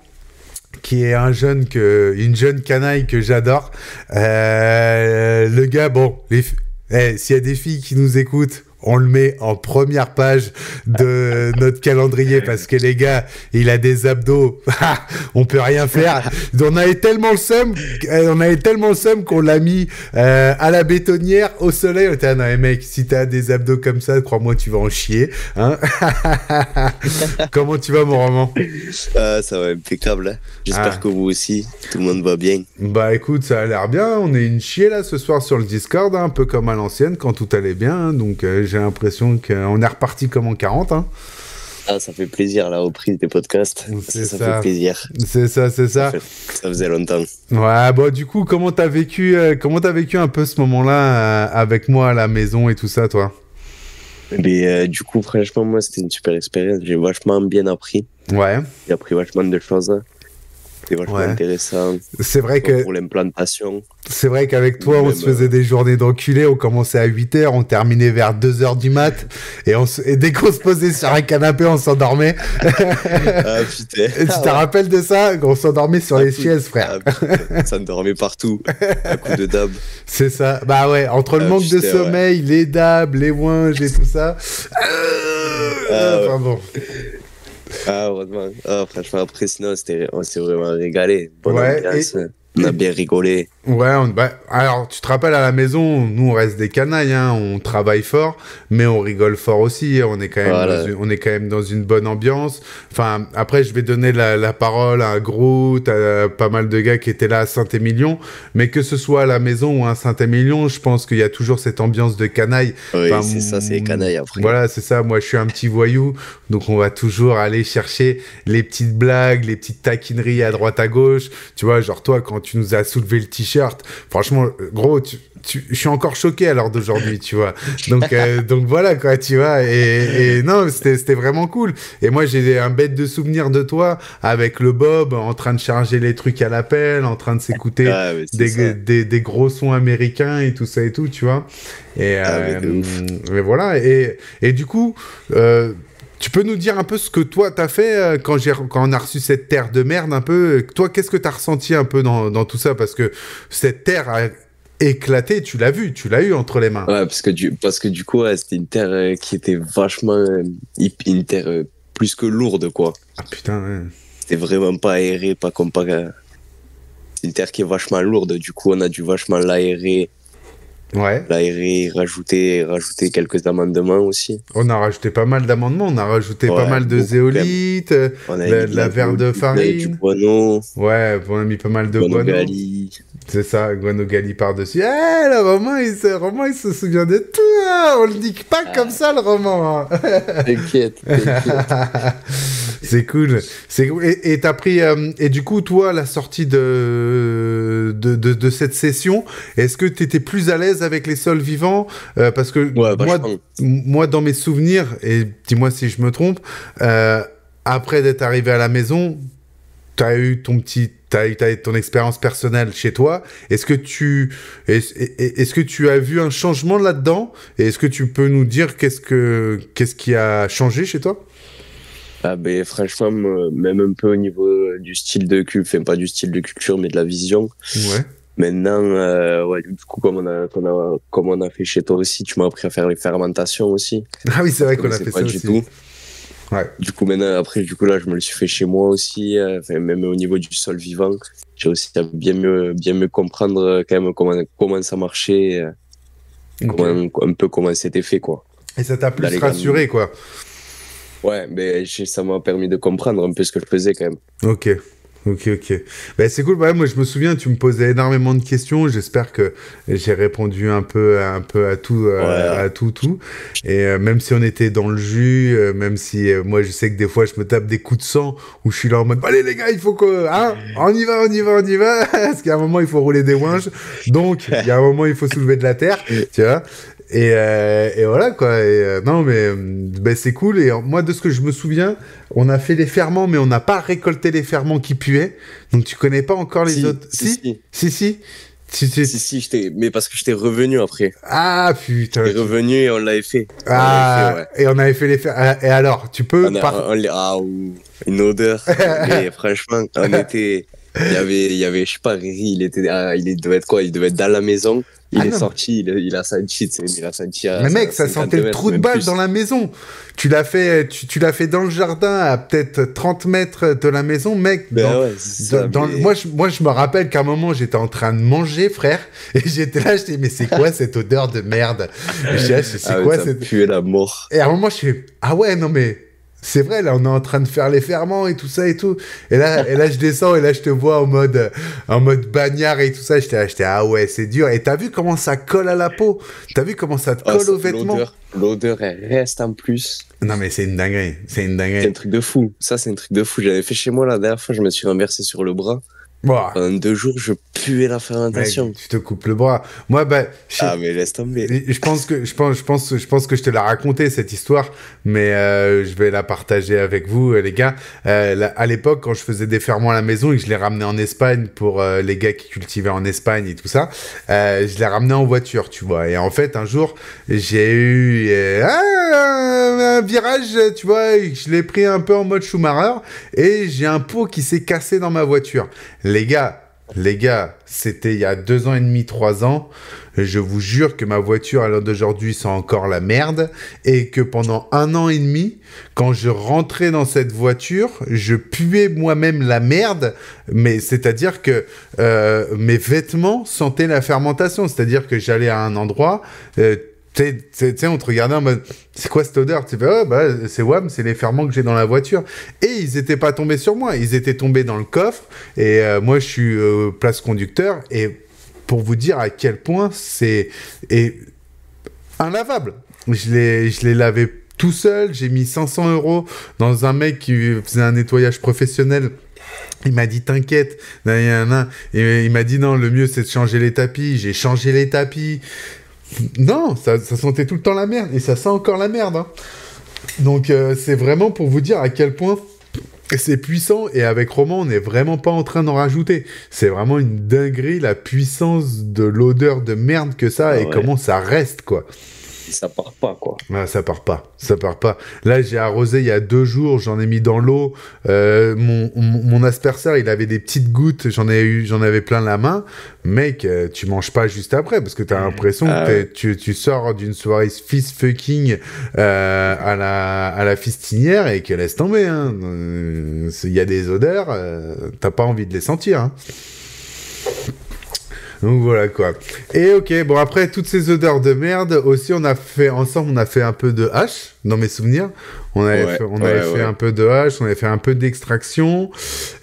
qui est une jeune canaille que j'adore. Le gars, s'il y a des filles qui nous écoutent, on le met en première page de notre calendrier, parce que les gars, il a des abdos, on peut rien faire. On avait tellement le seum qu'on l'a mis à la bétonnière au soleil. On était non, mec, si t'as des abdos comme ça, crois-moi, tu vas en chier. Hein. Comment tu vas, mon Roman? Ça va impeccable. Hein. J'espère que vous aussi, tout le monde va bien. Écoute, ça a l'air bien. On est une chier là ce soir sur le Discord, un peu comme à l'ancienne quand tout allait bien. Hein. Donc j'ai l'impression qu'on est reparti comme en 40. Hein. Ça fait plaisir la reprise des podcasts. Ça fait plaisir. C'est ça. Ça faisait longtemps. Ouais, du coup, comment t'as vécu un peu ce moment-là avec moi à la maison et tout ça, toi? Mais du coup, franchement, moi, c'était une super expérience. J'ai vachement bien appris. Ouais. J'ai appris vachement de choses. C'était vachement intéressant. C'est vrai que pour l'implantation. C'est vrai qu'avec toi, on se faisait des journées d'enculés. On commençait à 8h, on terminait vers 2h du mat. Et dès qu'on se posait sur un canapé, on s'endormait. Ah putain. Et tu te rappelles de ça? On s'endormait sur les chaises, frère. Ça me dormait partout. À coup de dab. C'est ça. Ouais, entre le manque de sommeil, les dabs, les ouinges et tout ça. Enfin bon. Heureusement. Franchement, après, sinon, on s'est vraiment régalé. Bonne ambiance. On a bien rigolé. Ouais, alors tu te rappelles à la maison, nous on reste des canailles, hein, on travaille fort, mais on rigole fort aussi, on est quand même, on est quand même dans une bonne ambiance. Enfin, après je vais donner la parole à Groot, à pas mal de gars qui étaient là à Saint-Émilion, mais que ce soit à la maison ou à Saint-Émilion, je pense qu'il y a toujours cette ambiance de canaille. Oui, c'est ça, c'est les canailles après. Voilà, c'est ça, moi je suis un petit voyou, donc on va toujours aller chercher les petites blagues, les petites taquineries à droite à gauche, tu vois, genre toi quand tu nous as soulevé le t-shirt, franchement, gros, je suis encore choqué à l'heure d'aujourd'hui, tu vois. Donc voilà, quoi, tu vois. Et non, c'était vraiment cool. Et moi, j'ai un bête de souvenir de toi avec le Bob en train de charger les trucs à l'appel, en train de s'écouter des gros sons américains et tout ça et tout, tu vois. Et voilà. Et du coup... tu peux nous dire un peu ce que toi t'as fait quand on a reçu cette terre de merde un peu. Toi, qu'est-ce que t'as ressenti un peu dans tout ça? Parce que cette terre a éclaté, tu l'as eu entre les mains. Ouais, parce que du coup, c'était une terre qui était vachement... une terre plus que lourde, quoi. Ah putain, ouais. C'était vraiment pas aéré, pas comme pas... C'est une terre qui est vachement lourde, du coup, on a dû vachement l'aérer. Ouais. L'aérer, rajouter quelques amendements aussi. On a rajouté pas mal d'amendements, on a rajouté pas mal de zéolite, de la verre de farine. Du guano. Ouais, on a mis pas mal de guano. C'est ça, guano gali par-dessus. Eh, le roman, il se souvient de tout, hein. On le dit pas comme ça, le roman. Hein. T'inquiète. C'est cool. Et t'as pris... et du coup, toi, à la sortie de cette session, est-ce que t'étais plus à l'aise avec les sols vivants parce que moi, dans mes souvenirs, et dis-moi si je me trompe, après d'être arrivé à la maison, t'as eu ton expérience personnelle chez toi. Est-ce que tu as vu un changement là-dedans? Et est-ce que tu peux nous dire qu'est-ce qui a changé chez toi? Ah ben franchement, même un peu au niveau du style de culture, enfin pas du style de culture, mais de la vision. Ouais. Maintenant, du coup, comme on a fait chez toi aussi, tu m'as appris à faire les fermentations aussi. Ah oui, c'est vrai qu'on a fait ça aussi. Tout. Ouais. Du coup, maintenant, après, là, je me le suis fait chez moi aussi. Même au niveau du sol vivant, j'ai aussi bien mieux comprendre quand même comment ça marchait, un peu comment c'était fait, quoi. Et ça t'a plus rassuré, quoi. Ouais, mais ça m'a permis de comprendre un peu ce que je faisais quand même. Ok. Ben, c'est cool. Ouais, moi, je me souviens, tu me posais énormément de questions. J'espère que j'ai répondu un peu à tout, à tout. Et même si on était dans le jus, même si moi, je sais que des fois, je me tape des coups de sang où je suis là en mode, allez les gars, il faut que, hein, on y va. Parce qu'à un moment, il faut rouler des ouinges. Donc, il y a un moment, il faut soulever de la terre, tu vois. Et voilà, quoi. Non, mais ben, c'est cool. Et moi, de ce que je me souviens, on a fait les ferments, mais on n'a pas récolté les ferments qui puaient. Donc, tu connais pas encore les autres. Si, mais parce que j'étais revenu après. Ah, putain. J'étais revenu et on l'avait fait. Et on avait fait les ferments. Et alors, tu peux... une odeur. Mais franchement, on était... Il y avait, je sais pas, Riri, il devait être quoi? Il devait être dans la maison. Il est sorti, il a senti, mais mec, ça sentait le trou de balle dans la maison. Tu l'as fait dans le jardin, à peut-être 30 mètres de la maison, mec. Moi, je me rappelle qu'à un moment, j'étais en train de manger, frère, et j'étais là, je dis, mais c'est quoi cette odeur de merde? C'est quoi cette... puait la mort. Et à un moment, je fais, ah ouais, non mais... C'est vrai, là, on est en train de faire les ferments et tout ça et tout. Et là, je descends et là, je te vois en mode bagnard et tout ça. J'étais, ah ouais, c'est dur. Et t'as vu comment ça colle à la peau? T'as vu comment ça te colle aux vêtements? L'odeur, elle reste en plus. Non, mais c'est une dinguerie. C'est un truc de fou. Ça, c'est un truc de fou. J'avais fait chez moi la dernière fois, je me suis renversé sur le bras. Wow. Pendant 2 jours, je puais la fermentation. Mec, tu te coupes le bras. Moi, mais laisse tomber. Je pense que je te l'ai raconté cette histoire, mais je vais la partager avec vous, les gars. À l'époque, quand je faisais des ferments à la maison et que je les ramenais en Espagne pour les gars qui cultivaient en Espagne et tout ça, je les ramenais en voiture, tu vois. Et en fait, un jour, j'ai eu un virage, tu vois, je l'ai pris un peu en mode Schumacher et j'ai un pot qui s'est cassé dans ma voiture. Les gars, Les gars, c'était il y a 2 ans et demi, 3 ans. Je vous jure que ma voiture à l'heure d'aujourd'hui sent encore la merde et que pendant 1 an et demi, quand je rentrais dans cette voiture, je puais moi-même la merde. Mais c'est-à-dire que mes vêtements sentaient la fermentation. C'est-à-dire que j'allais à un endroit... tu sais, on te regardait en mode, c'est quoi cette odeur? Tu fais, oh, bah, c'est WAM, c'est les ferments que j'ai dans la voiture. Et ils étaient pas tombés sur moi, ils étaient tombés dans le coffre. Et moi, je suis place conducteur. Et pour vous dire à quel point c'est inlavable. Je l'ai lavé tout seul. J'ai mis 500 € dans un mec qui faisait un nettoyage professionnel. Il m'a dit t'inquiète, et il m'a dit non, le mieux c'est de changer les tapis. J'ai changé les tapis. Non, ça sentait tout le temps la merde, et ça sent encore la merde. Hein. Donc c'est vraiment pour vous dire à quel point c'est puissant, et avec Roman, on n'est vraiment pas en train d'en rajouter. C'est vraiment une dinguerie, la puissance de l'odeur de merde que ça, et comment ça reste, quoi. Ça part pas, quoi. Ah, ça part pas. Là, j'ai arrosé il y a 2 jours, j'en ai mis dans l'eau. Mon asperceur, il avait des petites gouttes, j'en avais plein la main. Mec, tu manges pas juste après, parce que t'as l'impression que tu sors d'une soirée fist fucking à la fistinière et que laisse tomber. Hein. Il y a des odeurs, t'as pas envie de les sentir. Hein. Donc voilà quoi. Et ok, bon après toutes ces odeurs de merde, aussi on a fait un peu de hache, dans mes souvenirs. On avait fait un peu de hache, on avait fait un peu d'extraction.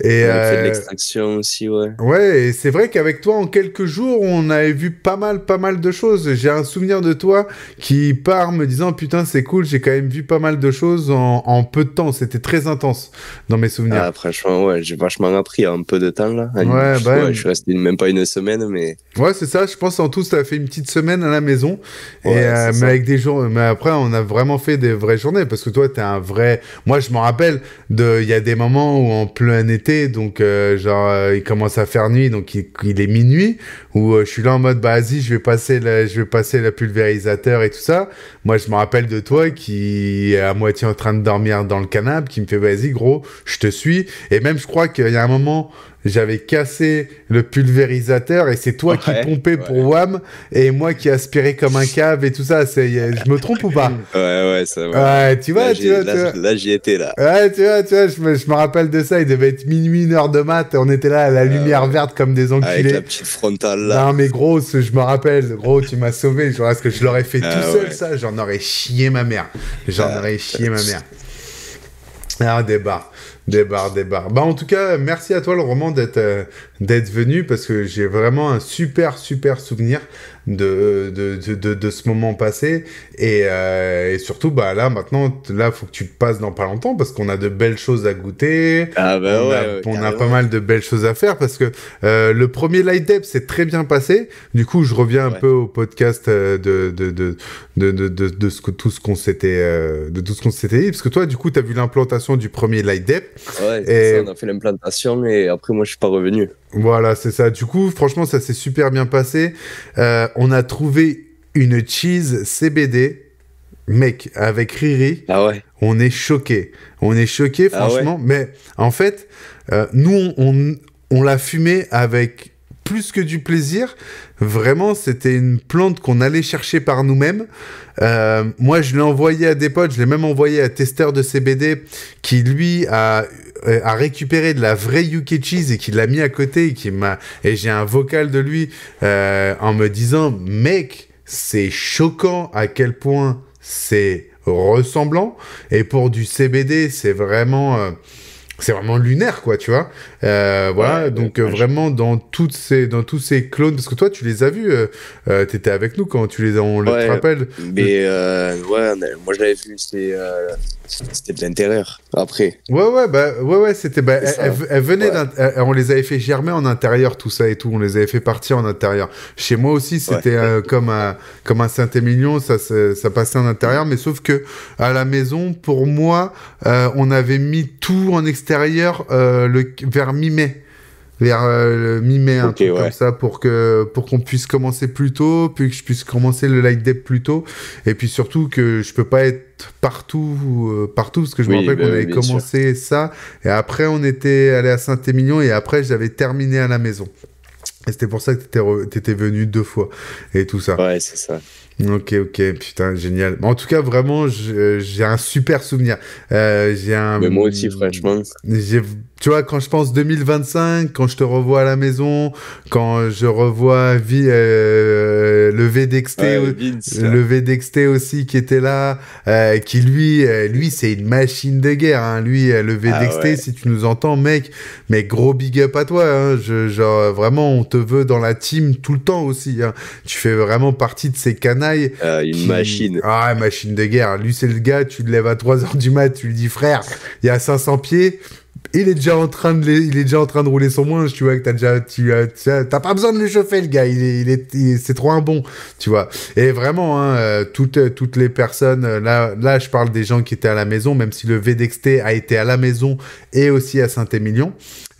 Et on a fait de l'extraction aussi, ouais. Ouais, et c'est vrai qu'avec toi, en quelques jours, on avait vu pas mal de choses. J'ai un souvenir de toi qui part me disant, putain, c'est cool, j'ai quand même vu pas mal de choses en peu de temps. C'était très intense dans mes souvenirs. Ah, franchement, ouais, j'ai vachement appris en peu de temps, là. Je suis resté même pas une semaine, mais... Ouais, c'est ça, je pense en tout, ça a fait une petite semaine à la maison. Ouais, mais avec des jours, mais après, on a vraiment fait des vraies journées, parce que toi, t'es un vrai... Moi, je m'en rappelle, il y a des moments où en plein été, donc il commence à faire nuit, donc il est minuit, où je suis là en mode, bah vas-y, je vais passer le pulvérisateur et tout ça. Moi, je me rappelle de toi qui est à moitié en train de dormir dans le canapé, qui me fait, vas-y, gros, je te suis. Et même, je crois qu'il y a un moment... J'avais cassé le pulvérisateur et c'est toi qui pompais pour WAM et moi qui aspirais comme un cave et tout ça. Je me trompe ou pas? Ouais, ça va. Ouais, tu vois. Là, j'y étais, là. Ouais, tu vois, je me rappelle de ça. Il devait être minuit, 1h de mat. On était là à la lumière verte comme des enculés. Avec la petite frontale, là. Non, mais gros, je me rappelle. Gros, tu m'as sauvé. Je pense que je l'aurais fait tout seul, ça. J'en aurais chié ma mère. Ah, débarre. Bah, en tout cas, merci à toi, le Roman, d'être venu, parce que j'ai vraiment un super souvenir de ce moment passé. Et surtout, bah, là, maintenant, faut que tu passes dans pas longtemps, parce qu'on a de belles choses à goûter. Ah, bah on a pas mal de belles choses à faire, parce que le premier Light Dep s'est très bien passé. Du coup, je reviens un peu au podcast de tout ce qu'on s'était dit, parce que toi, du coup, t'as vu l'implantation du premier Light Dep. Ouais, ça, on a fait l'implantation, et après, moi, je suis pas revenu. Voilà, c'est ça. Du coup, franchement, ça s'est super bien passé. On a trouvé une cheese CBD, mec, avec Riri. Ah ouais. On est choqués, franchement. Ah ouais. Mais en fait, nous, on l'a fumé avec plus que du plaisir. Vraiment, c'était une plante qu'on allait chercher par nous-mêmes. Moi, je l'ai envoyé à des potes, je l'ai même envoyé à testeur de CBD qui, lui, a récupéré de la vraie UK cheese et qui l'a mis à côté et j'ai un vocal de lui en me disant, mec, c'est choquant à quel point c'est ressemblant, et pour du CBD, c'est vraiment lunaire, quoi, tu vois. Voilà, ouais, donc vraiment dans tous ces clones, parce que toi, tu les as vus, t'étais avec nous quand on te rappelle. Mais moi je l'avais vu, c'était de l'intérieur. Après. Ouais, c'était. Elle venait on les avait fait germer en intérieur, tout ça et tout. On les avait fait partir en intérieur. Chez moi aussi, c'était comme un Saint-Émilion, ça passait en intérieur, mais sauf que à la maison, pour moi, on avait mis tout en extérieur vers mi-mai. Vers mi-mai, un truc comme ça, pour qu'on puisse commencer plus tôt, puis que je puisse commencer le Light Dep plus tôt, et puis surtout que je peux pas être partout, parce que je me rappelle qu'on avait commencé ça, et après on était allé à Saint-Émilion, et après j'avais terminé à la maison. Et c'était pour ça que t'étais venu 2 fois et tout ça. Ouais, c'est ça. Ok, putain, génial. En tout cas, vraiment, j'ai un super souvenir. Mais moi aussi, franchement. Tu vois, quand je pense 2025, quand je te revois à la maison, quand je revois le VDXT aussi qui était là, qui lui c'est une machine de guerre. Hein. Lui, le VDXT, si tu nous entends, mec, mais gros big up à toi. Hein. Genre, vraiment, on te veut dans la team tout le temps aussi. Hein. Tu fais vraiment partie de ces canailles. Machine. Ah, machine de guerre. Lui, c'est le gars, tu le lèves à 3h du mat, tu lui dis, frère, il y a 500 pieds. Il est déjà en train de rouler son manche, tu vois, que t'as pas besoin de le chauffer, le gars, c'est trop un bon, tu vois. Et vraiment, hein, toutes les personnes, là, je parle des gens qui étaient à la maison, même si le VDXT a été à la maison et aussi à Saint-Émilion.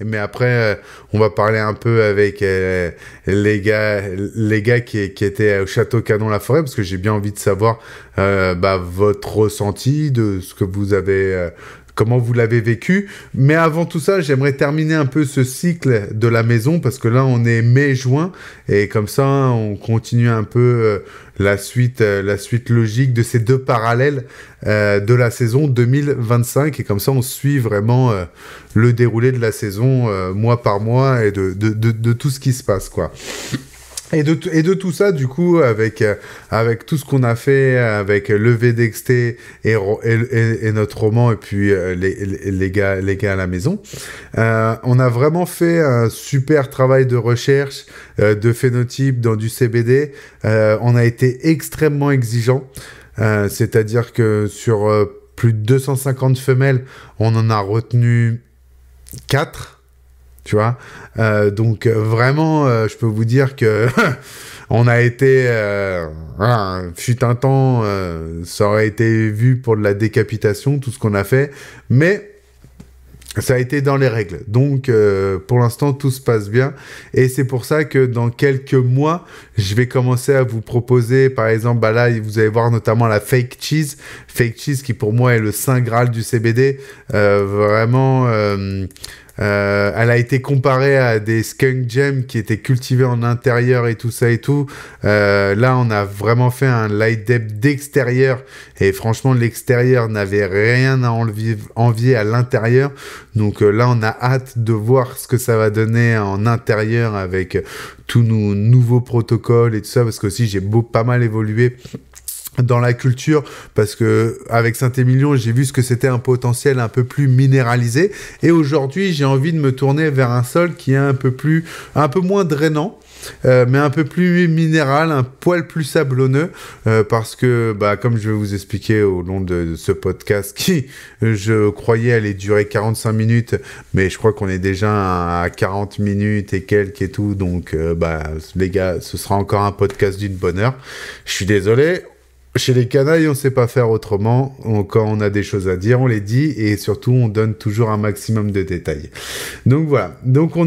Mais après, on va parler un peu avec les gars qui étaient au Château Canon-la-Forêt, parce que j'ai bien envie de savoir votre ressenti de ce que vous avez... comment vous l'avez vécu. Mais avant tout ça, j'aimerais terminer un peu ce cycle de la maison, parce que là, on est mai-juin, et comme ça, on continue un peu la suite logique de ces 2 parallèles de la saison 2025, et comme ça, on suit vraiment le déroulé de la saison mois par mois, et de tout ce qui se passe, quoi. Et de tout ça, du coup, avec tout ce qu'on a fait, avec le VDXT et notre roman, et puis les gars à la maison, on a vraiment fait un super travail de recherche, de phénotype dans du CBD. On a été extrêmement exigeant, c'est-à-dire que sur plus de 250 femelles, on en a retenu 4. Tu vois, donc vraiment, je peux vous dire que on a été, fut un temps, ça aurait été vu pour de la décapitation, tout ce qu'on a fait, mais ça a été dans les règles. Donc, pour l'instant, tout se passe bien. Et c'est pour ça que dans quelques mois, je vais commencer à vous proposer, par exemple, là, vous allez voir notamment la fake cheese. Fake cheese qui, pour moi, est le saint graal du CBD. Vraiment... elle a été comparée à des skunk gems qui étaient cultivés en intérieur et tout ça et tout. Là, on a vraiment fait un light depth d'extérieur, et franchement, l'extérieur n'avait rien à envier à l'intérieur. Donc là, on a hâte de voir ce que ça va donner en intérieur avec tous nos nouveaux protocoles et tout ça, parce que aussi, j'ai pas mal évolué dans la culture, parce que avec Saint-Émilion, j'ai vu ce que c'était un potentiel un peu plus minéralisé, et aujourd'hui, j'ai envie de me tourner vers un sol qui est un peu moins drainant, mais un peu plus minéral, un poil plus sablonneux, parce que, comme je vais vous expliquer au long de ce podcast, qui, je croyais allait durer 45 minutes, mais je crois qu'on est déjà à 40 minutes et quelques et tout, donc, les gars, ce sera encore un podcast d'une bonne heure. Je suis désolé. Chez les canailles, on ne sait pas faire autrement. Quand on a des choses à dire, on les dit, et surtout, on donne toujours un maximum de détails. Donc voilà. Donc on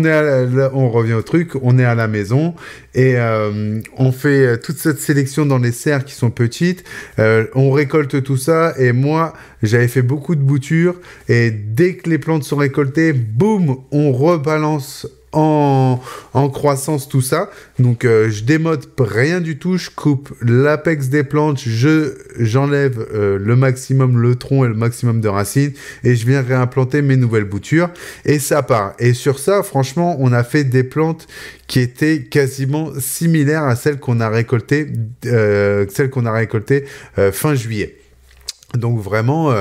revient au truc. On est à la maison et on fait toute cette sélection dans les serres qui sont petites. On récolte tout ça, et moi, j'avais fait beaucoup de boutures, et dès que les plantes sont récoltées, boum, on rebalance en croissance tout ça. Donc je démode rien du tout, je coupe l'apex des plantes, j'enlève le maximum le tronc et le maximum de racines, et je viens réimplanter mes nouvelles boutures, et ça part. Et sur ça, franchement, on a fait des plantes qui étaient quasiment similaires à celles qu'on a récoltées fin juillet. Donc vraiment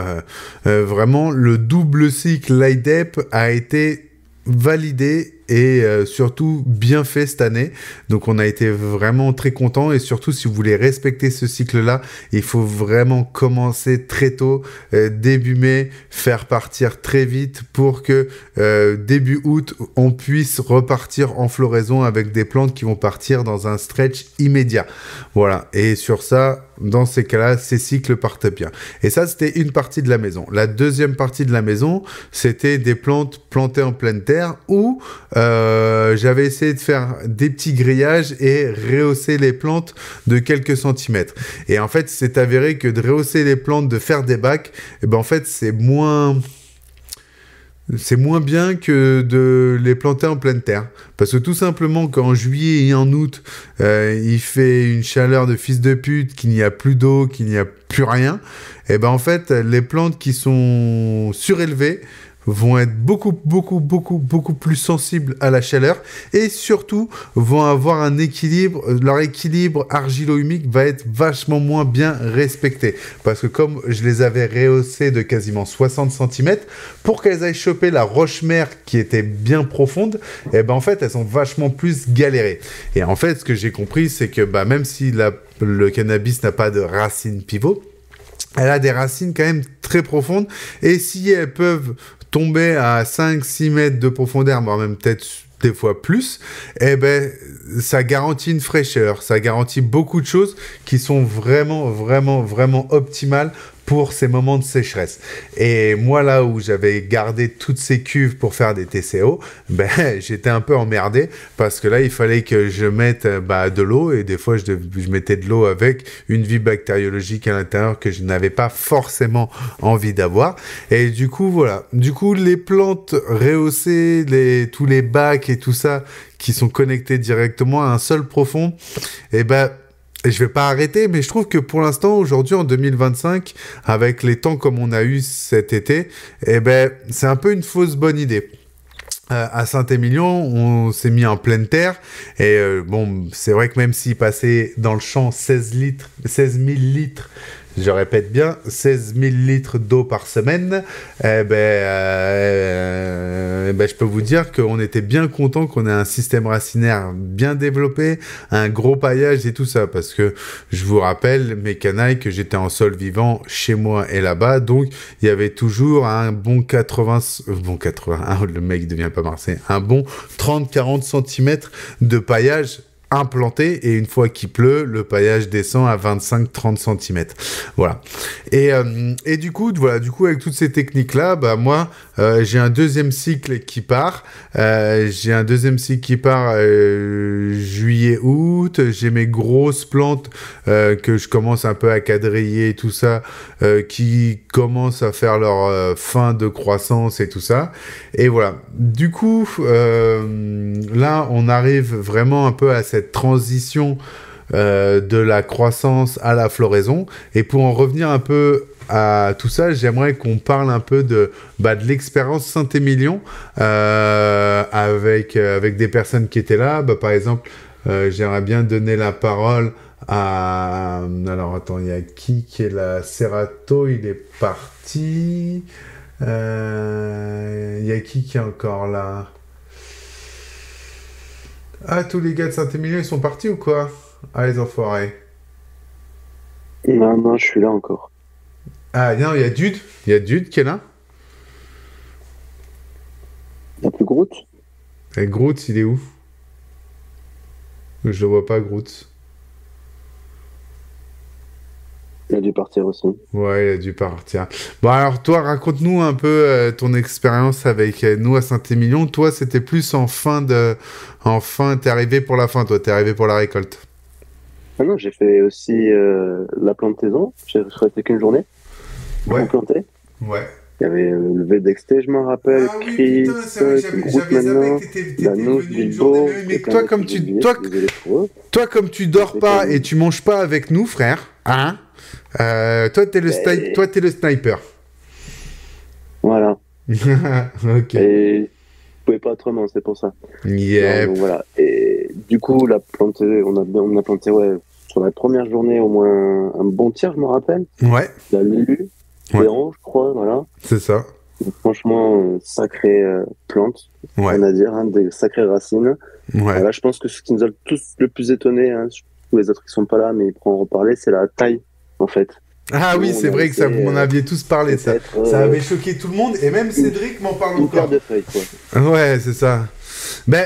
le double cycle LightDep a été validé et surtout bien fait cette année. Donc on a été vraiment très contents, et surtout si vous voulez respecter ce cycle-là, il faut vraiment commencer très tôt, début mai, faire partir très vite pour que début août, on puisse repartir en floraison avec des plantes qui vont partir dans un stretch immédiat. Voilà, et sur ça, dans ces cas-là, ces cycles partent bien. Et ça, c'était une partie de la maison. La deuxième partie de la maison, c'était des plantes plantées en pleine terre, où j'avais essayé de faire des petits grillages et rehausser les plantes de quelques centimètres. Et en fait, c'est avéré que de rehausser les plantes, de faire des bacs, en fait, c'est moins c'est moins bien que de les planter en pleine terre. Parce que tout simplement, qu'en juillet et en août, il fait une chaleur de fils de pute, qu'il n'y a plus d'eau, qu'il n'y a plus rien, et ben en fait, les plantes qui sont surélevées vont être beaucoup plus sensibles à la chaleur et surtout vont avoir un équilibre, leur équilibre argilo-humique va être vachement moins bien respecté. Parce que comme je les avais rehaussées de quasiment 60 cm, pour qu'elles aillent choper la roche-mère qui était bien profonde, et ben en fait, elles ont vachement plus galéré. Et en fait, ce que j'ai compris, c'est que même si le cannabis n'a pas de racines pivot, elle a des racines quand même très profondes et si elles peuvent tomber à 5-6 mètres de profondeur, voire même peut-être des fois plus, eh ben, ça garantit une fraîcheur, ça garantit beaucoup de choses qui sont vraiment optimales pour ces moments de sécheresse. Et moi, là où j'avais gardé toutes ces cuves pour faire des TCO, j'étais un peu emmerdé parce que là, il fallait que je mette de l'eau et des fois, je mettais de l'eau avec une vie bactériologique à l'intérieur que je n'avais pas forcément envie d'avoir. Et du coup, voilà. Du coup, les plantes rehaussées, tous les bacs et tout ça qui sont connectés directement à un sol profond, et je vais pas arrêter, mais je trouve que pour l'instant, aujourd'hui, en 2025, avec les temps comme on a eu cet été, c'est un peu une fausse bonne idée. À Saint-Émilion, on s'est mis en pleine terre et c'est vrai que même s'il passait dans le champ 16 000 litres, je répète bien, 16 000 litres d'eau par semaine, je peux vous dire qu'on était bien content qu'on ait un système racinaire bien développé, un gros paillage et tout ça, parce que je vous rappelle, mes canailles, que j'étais en sol vivant chez moi et là-bas, donc il y avait toujours un bon 80, le mec devient pas marseillais, un bon 30-40 cm de paillage implanté et une fois qu'il pleut, le paillage descend à 25-30 cm. Voilà. Et du coup, avec toutes ces techniques-là, moi, j'ai un deuxième cycle qui part. Juillet-août. J'ai mes grosses plantes que je commence un peu à quadriller et tout ça, qui commencent à faire leur fin de croissance et tout ça. Et voilà. Du coup, là, on arrive vraiment un peu à cette transition de la croissance à la floraison. Et pour en revenir un peu à tout ça, j'aimerais qu'on parle un peu de l'expérience Saint-Émilion avec des personnes qui étaient là. Par exemple, j'aimerais bien donner la parole à... Alors, attends, il y a qui est là? Serato, il est parti. Il y a qui est encore là? Ah, tous les gars de Saint-Émilion, ils sont partis ou quoi? Ah, les enfoirés. Non, je suis là encore. Ah, non, il y a Dude. Il y a Dude qui est là. Il n'y a plus Groot? Et Groot, il est où? Je le vois pas, Groot. Il a dû partir aussi. Ouais, il a dû partir. Bon, alors toi, raconte-nous un peu ton expérience avec nous à Saint-Émilion. Toi, c'était plus en fin, t'es arrivé pour la fin, toi, t'es arrivé pour la récolte. Ah non, j'ai fait aussi la plantaison. J'ai resté qu'une journée. Ouais. Planté. Ouais. Il y avait le VDXT, je m'en rappelle. Ah oui, Chris, putain, c'est vrai, j'avais zappé que t'étais venu une journée. Mais toi, comme tu dors pas et tu manges pas avec nous, frère, hein, toi, t'es le sniper. Voilà. Ok. Et je pouvais pas autrement, c'est pour ça. Yep. Donc, voilà. Et du coup, on a planté, sur la première journée, au moins un bon tiers, je me rappelle. Ouais. La Lulu, Véran, je crois, voilà. C'est ça. Donc, franchement, sacrée plante, on a dire, des sacrées racines. Ouais. Voilà, je pense que ce qui nous a tous le plus étonné, tous les autres qui sont pas là, mais ils pourront en reparler, c'est la taille, en fait. Ah oui, c'est vrai que ça, vous m'en aviez tous parlé, ça. Ça avait choqué tout le monde, et même Cédric m'en parle encore. Une paire de feuilles, quoi. Ouais, c'est ça.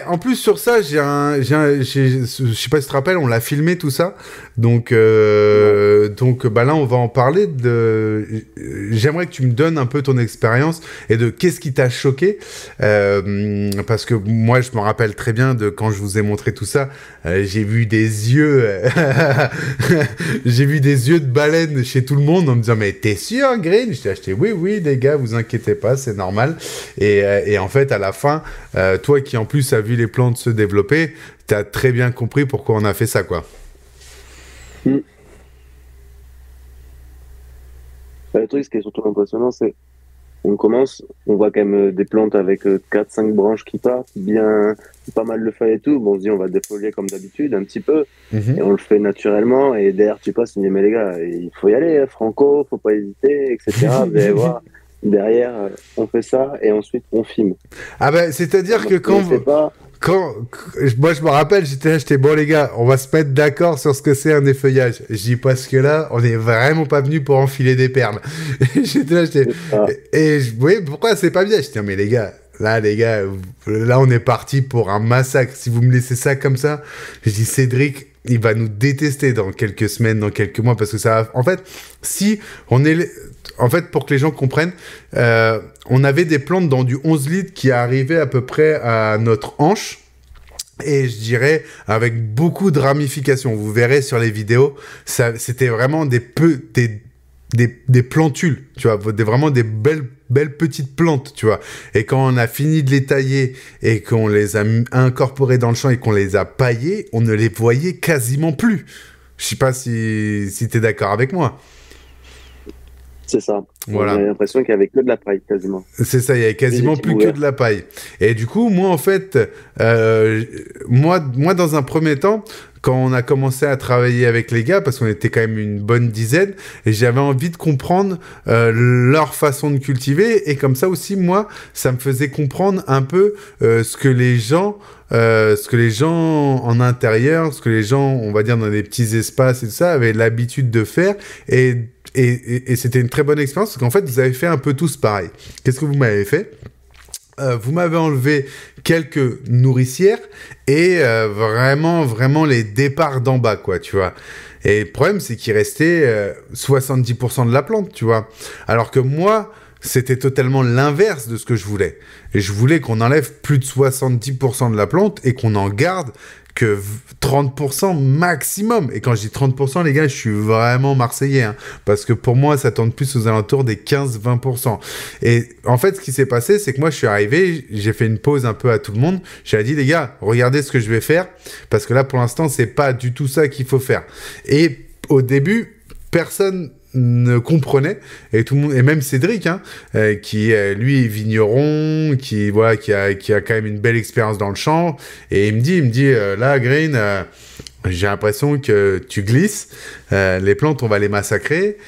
En plus sur ça, je sais pas si tu te rappelles, on l'a filmé tout ça. Donc là, on va en parler. J'aimerais que tu me donnes un peu ton expérience et de qu'est-ce qui t'a choqué. Parce que moi, je me rappelle très bien de quand je vous ai montré tout ça. J'ai vu des yeux, j'ai vu des yeux de baleine chez tout le monde en me disant, mais t'es sûr, Green? Je t'ai acheté, oui, les gars, vous inquiétez pas, c'est normal. Et en fait, à la fin, toi qui en plus as vu les plantes se développer, t'as très bien compris pourquoi on a fait ça, quoi. Le truc, ce qui est surtout impressionnant, c'est on voit quand même des plantes avec 4-5 branches qui partent, bien, pas mal de feuilles et tout. Bon, on se dit, on va défolier comme d'habitude, un petit peu, et on le fait naturellement. Et derrière, tu passes, on dit, mais les gars, il faut y aller, Franco, faut pas hésiter, etc. Vous allez voir, derrière, on fait ça, et ensuite, on filme. Ah ben, c'est-à-dire que quand moi je me rappelle, j'étais bon les gars, on va se mettre d'accord sur ce que c'est un effeuillage. Je dis parce que là, on est vraiment pas venu pour enfiler des perles. Oui, pourquoi c'est pas bien? Je dis mais les gars, là on est parti pour un massacre. Si vous me laissez ça comme ça, je dis Cédric, il va nous détester dans quelques semaines, dans quelques mois, parce que ça va... En fait, si on est... En fait, pour que les gens comprennent, on avait des plantes dans du 11 litres qui arrivaient à peu près à notre hanche. Et je dirais avec beaucoup de ramifications. Vous verrez sur les vidéos, c'était vraiment des plantules, tu vois, vraiment des belles petites plantes, tu vois. Et quand on a fini de les tailler et qu'on les a incorporées dans le champ et qu'on les a paillées, on ne les voyait quasiment plus. Je sais pas si tu es d'accord avec moi. C'est ça. Voilà. J'ai l'impression qu'il n'y avait que de la paille, quasiment. C'est ça, il y avait quasiment plus que de la paille. Et du coup, moi, en fait, moi, dans un premier temps, quand on a commencé à travailler avec les gars, parce qu'on était quand même une bonne dizaine, et j'avais envie de comprendre leur façon de cultiver, et comme ça aussi, moi, ça me faisait comprendre un peu ce que les gens en intérieur, ce que les gens, on va dire, dans des petits espaces et tout ça, avaient l'habitude de faire, et c'était une très bonne expérience, parce qu'en fait, vous avez fait un peu tous pareil. Qu'est-ce que vous m'avez fait ? Vous m'avez enlevé quelques nourricières et vraiment les départs d'en bas, quoi, tu vois. Et le problème, c'est qu'il restait 70% de la plante, tu vois. Alors que moi, c'était totalement l'inverse de ce que je voulais. Et je voulais qu'on enlève plus de 70% de la plante et qu'on en garde que 30% maximum. Et quand je dis 30%, les gars, je suis vraiment marseillais, hein, parce que pour moi, ça tourne plus aux alentours des 15-20%. Et en fait, ce qui s'est passé, c'est que moi, je suis arrivé, j'ai fait une pause un peu à tout le monde. J'ai dit, les gars, regardez ce que je vais faire, parce que là, pour l'instant, c'est pas du tout ça qu'il faut faire. Et au début, personne ne comprenait, et tout le monde, et même Cédric, hein, qui lui est vigneron, qui a quand même une belle expérience dans le champ, et il me dit là, Green, j'ai l'impression que tu glisses, les plantes on va les massacrer,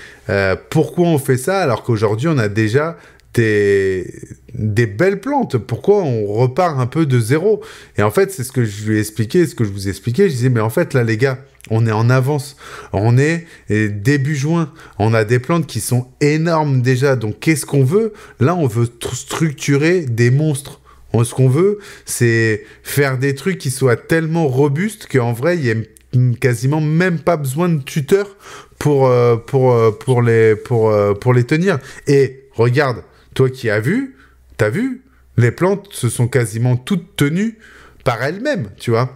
pourquoi on fait ça alors qu'aujourd'hui on a déjà des belles plantes, pourquoi on repart un peu de zéro? Et en fait, c'est ce que je lui ai expliqué, ce que je vous ai expliqué, je disais, mais en fait là les gars, on est en avance, on est début juin, on a des plantes qui sont énormes déjà, donc qu'est-ce qu'on veut? Là, on veut structurer des monstres. Ce qu'on veut, c'est faire des trucs qui soient tellement robustes qu'en vrai, il y a quasiment même pas besoin de tuteurs pour les tenir. Et regarde, toi qui t'as vu, les plantes se sont quasiment toutes tenues par elles-mêmes, tu vois.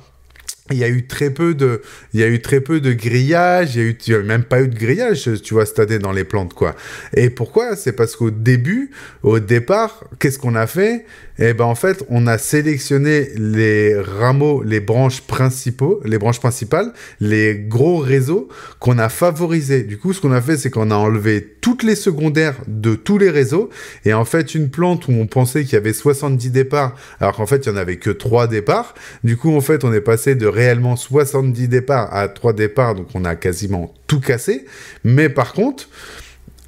Il y a eu très peu de grillage, il y a même pas eu de grillage, tu vois, cette année dans les plantes, quoi. Et pourquoi? C'est parce qu'au départ, qu'est-ce qu'on a fait? Eh ben, en fait, on a sélectionné les rameaux, les branches principales, les gros réseaux qu'on a favorisés. Du coup, ce qu'on a fait, c'est qu'on a enlevé toutes les secondaires de tous les réseaux. Et en fait, une plante où on pensait qu'il y avait 70 départs, alors qu'en fait, il n'y en avait que 3 départs. Du coup, en fait, on est passé de réellement 70 départs à 3 départs. Donc, on a quasiment tout cassé. Mais par contre,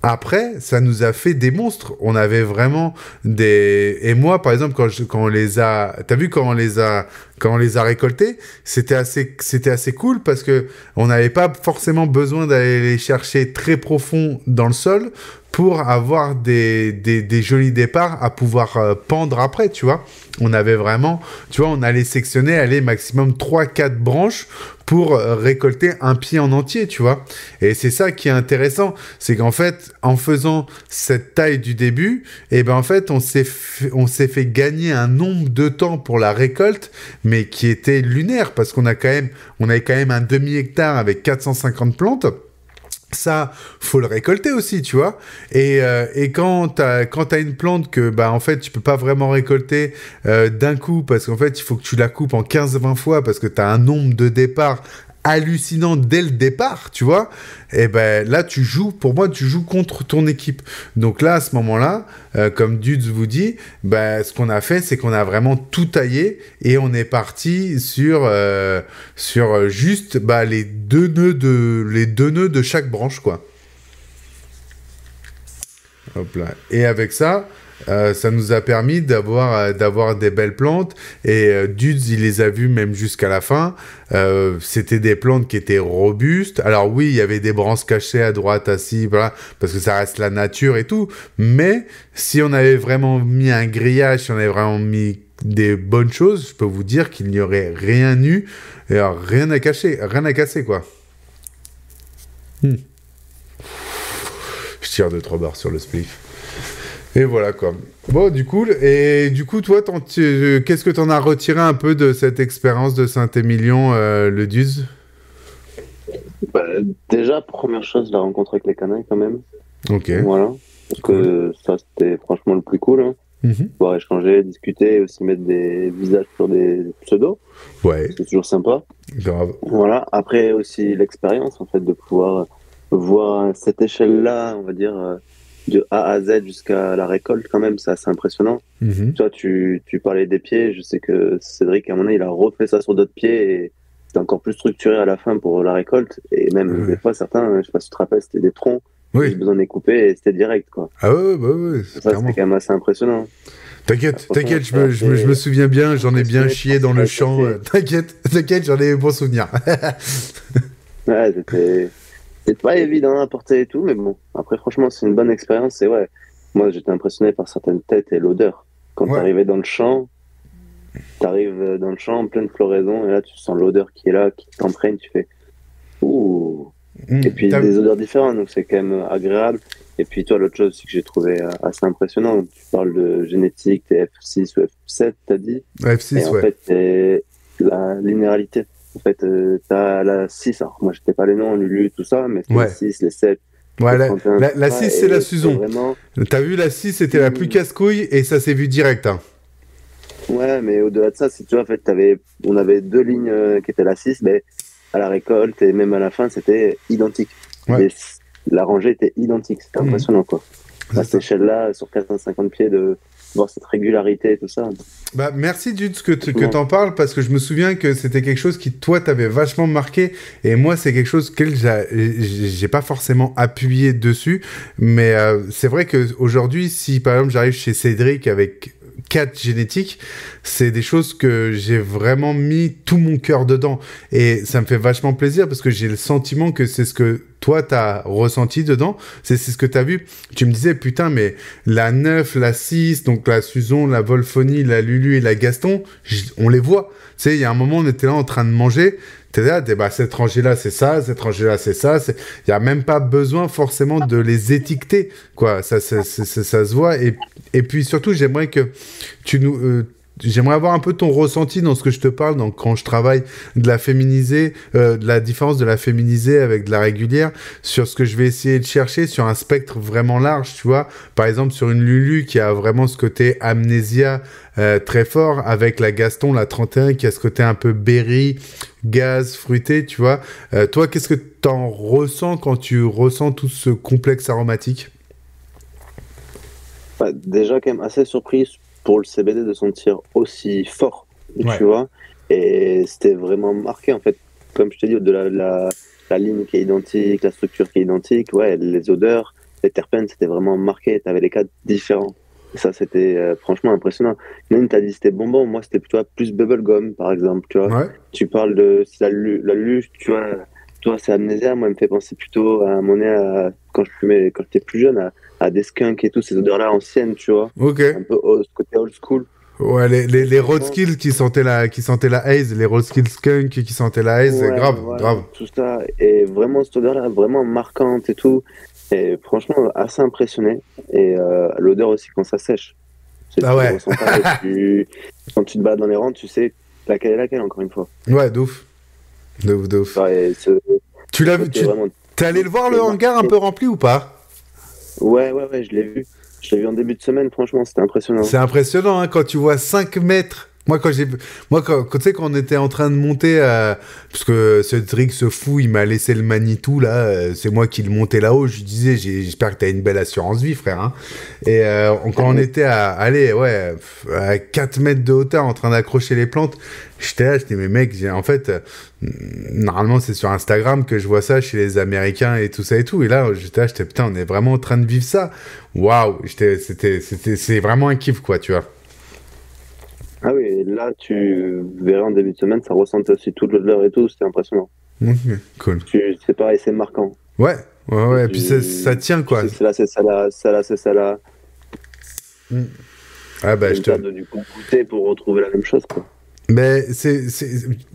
Après, ça nous a fait des monstres. On avait vraiment des... Et moi, par exemple, quand on les a... T'as vu quand on les a récoltés, c'était assez cool parce que on n'avait pas forcément besoin d'aller les chercher très profond dans le sol pour avoir des jolis départs à pouvoir pendre après, tu vois. On avait vraiment... Tu vois, on allait sectionner, aller maximum 3-4 branches pour récolter un pied en entier, tu vois. Et c'est ça qui est intéressant, c'est qu'en fait, en faisant cette taille du début, et ben en fait, on s'est fait gagner un nombre de temps pour la récolte, mais qui était lunaire, parce qu'on avait quand même un demi-hectare avec 450 plantes. Ça, faut le récolter aussi, tu vois. Et quand t'as une plante que, bah, en fait, tu peux pas vraiment récolter d'un coup, parce qu'en fait, il faut que tu la coupes en 15-20 fois, parce que t'as un nombre de départs hallucinant dès le départ, tu vois. Et ben là, pour moi, tu joues contre ton équipe. Donc là, à ce moment-là, comme Dudes vous dit, ben, ce qu'on a fait, c'est qu'on a vraiment tout taillé et on est parti sur juste bah, les deux nœuds de chaque branche, quoi. Hop là. Et avec ça, ça nous a permis d'avoir des belles plantes. Et Dudes, il les a vues même jusqu'à la fin. C'était des plantes qui étaient robustes. Alors oui, il y avait des branches cachées à droite, assis, voilà, parce que ça reste la nature et tout. Mais si on avait vraiment mis un grillage, si on avait vraiment mis des bonnes choses, je peux vous dire qu'il n'y aurait rien eu, et alors, rien à casser, quoi. Je tire 2-3 barres sur le spliff. Et voilà, quoi. Bon, du coup, toi, qu'est-ce que t'en as retiré un peu de cette expérience de Saint-Émilion, le Duze? Bah, déjà, première chose, la rencontre avec les canailles, quand même. Ok. Voilà. Parce que ça, c'était franchement le plus cool. Hein. Pouvoir échanger, discuter, aussi mettre des visages sur des pseudos. Ouais. C'est toujours sympa. Grave. Voilà. Après, aussi l'expérience, en fait, de pouvoir voir à cette échelle-là, on va dire, de A à Z jusqu'à la récolte, quand même, c'est assez impressionnant. Toi, tu parlais des pieds. Je sais que Cédric, à un moment donné, il a refait ça sur d'autres pieds et c'était encore plus structuré à la fin pour la récolte. Et même, des fois, certains, je sais pas si tu te rappelles, c'était des troncs. Oui. J'ai besoin de les couper et c'était direct, quoi. Ah ouais, bah ouais. Ça, c'était quand même assez impressionnant. T'inquiète, je me souviens bien, j'en ai bien chié dans le champ. T'inquiète, j'en ai bons souvenirs. Ouais, c'était pas évident à porter et tout, mais bon. Après, franchement, c'est une bonne expérience. Et ouais, moi, j'étais impressionné par certaines têtes et l'odeur. Quand t'arrivais dans le champ, en pleine floraison, et là, tu sens l'odeur qui est là, qui t'emprunte, tu fais ouh. Et puis des odeurs différentes, donc c'est quand même agréable. Et puis toi, l'autre chose aussi que j'ai trouvé assez impressionnant, tu parles de génétique, t'es F6 ou F7, t'as dit. F6, et en fait, c'est la linéarité. En fait, t'as la 6, alors moi j'étais pas les noms, Lulu, tout ça, mais c'est les 6, les 7. Ouais, la 6, c'est la Susan. Vraiment... T'as vu, la 6, c'était la plus casse-couille et ça s'est vu direct. Hein. Ouais, mais au-delà de ça, si tu vois, en fait, on avait 2 lignes qui étaient la 6, mais à la récolte et même à la fin, c'était identique. Ouais. La rangée était identique, c'était impressionnant, quoi. À cette échelle-là, sur 450 pieds, de voir cette régularité et tout ça. Bah, merci Dudes que t'en parles, parce que je me souviens que c'était quelque chose qui, toi, t'avait vachement marqué, et moi, c'est quelque chose que j'ai pas forcément appuyé dessus, mais c'est vrai qu'aujourd'hui, si, par exemple, j'arrive chez Cédric avec 4 génétiques, c'est des choses que j'ai vraiment mis tout mon cœur dedans, et ça me fait vachement plaisir, parce que j'ai le sentiment que c'est ce que toi, t'as ressenti dedans, c'est ce que t'as vu. Tu me disais, putain, mais la 9, la 6, donc la Susan, la Volphonie, la Lulu et la Gaston, on les voit. Tu sais, il y a un moment, on était là en train de manger, t'es là, bah, cette rangée-là, c'est ça, cette rangée-là, c'est ça. Il n'y a même pas besoin forcément de les étiqueter, quoi. Ça se voit. Et puis surtout, j'aimerais que tu nous... J'aimerais avoir un peu ton ressenti dans ce que je te parle, donc quand je travaille de la féminisée, de la différence de la féminisée avec de la régulière, sur ce que je vais essayer de chercher sur un spectre vraiment large, tu vois. Par exemple, sur une Lulu qui a vraiment ce côté amnésia très fort, avec la Gaston, la 31, qui a ce côté un peu berry, gaz, fruité, tu vois. Toi, qu'est-ce que t'en ressens quand tu ressens tout ce complexe aromatique? Bah, déjà, quand même assez surprise pour le CBD de sentir aussi fort, tu vois. Et c'était vraiment marqué, en fait. Comme je te dis, au-delà de la ligne qui est identique, la structure qui est identique, ouais, les odeurs. les terpènes, c'était vraiment marqué. Tu avais les cadres différents. Et ça, c'était franchement impressionnant. Même, tu as dit c'était bonbon. Moi, c'était plutôt plus bubblegum, par exemple. Tu vois. Ouais. Tu parles de la luge, tu vois. Toi, c'est Amnésia. Moi, elle me fait penser plutôt à mon nez, quand j'étais plus jeune, à des skunks et tout, ces odeurs-là anciennes, tu vois. Ok. Un peu côté old school. Ouais, les Roadskills qui sentaient la haze, les Roadskills skunk qui sentaient la haze, Ouais, grave, voilà, grave. tout ça. Et vraiment, cette odeur-là, vraiment marquante et tout. Et franchement, assez impressionné. Et l'odeur aussi quand ça sèche. Ah tu ouais. le ressens pas, quand tu te balades dans les rangs, tu sais laquelle est laquelle, encore une fois. Ouais, d'ouf. D'ouf. Ouais, Tu l'as vu, t'es allé le voir le hangar un peu rempli ou pas? Ouais, je l'ai vu. Je l'ai vu en début de semaine, franchement, c'était impressionnant. C'est impressionnant, hein, quand tu vois 5 mètres. Moi, quand tu sais, quand on était en train de monter, parce que Cédric, ce fou, il m'a laissé le Manitou, là, c'est moi qui le montais là-haut, je lui disais, j'espère que t'as une belle assurance vie, frère, hein. Et quand on était à 4 mètres de hauteur, en train d'accrocher les plantes, j'étais, mais mec, en fait, normalement, c'est sur Instagram que je vois ça chez les Américains et tout ça et tout, et là, j'étais, putain, on est vraiment en train de vivre ça. Waouh, c'est vraiment un kiff, quoi, tu vois. Ah oui, là, tu verras en début de semaine, ça ressentait aussi toute l'odeur et tout, c'était impressionnant. Ok, cool. C'est pareil, c'est marquant. Ouais, et puis ça tient, quoi. C'est là, c'est ça là. Ah bah, du coup, goûter pour retrouver la même chose, quoi. Mais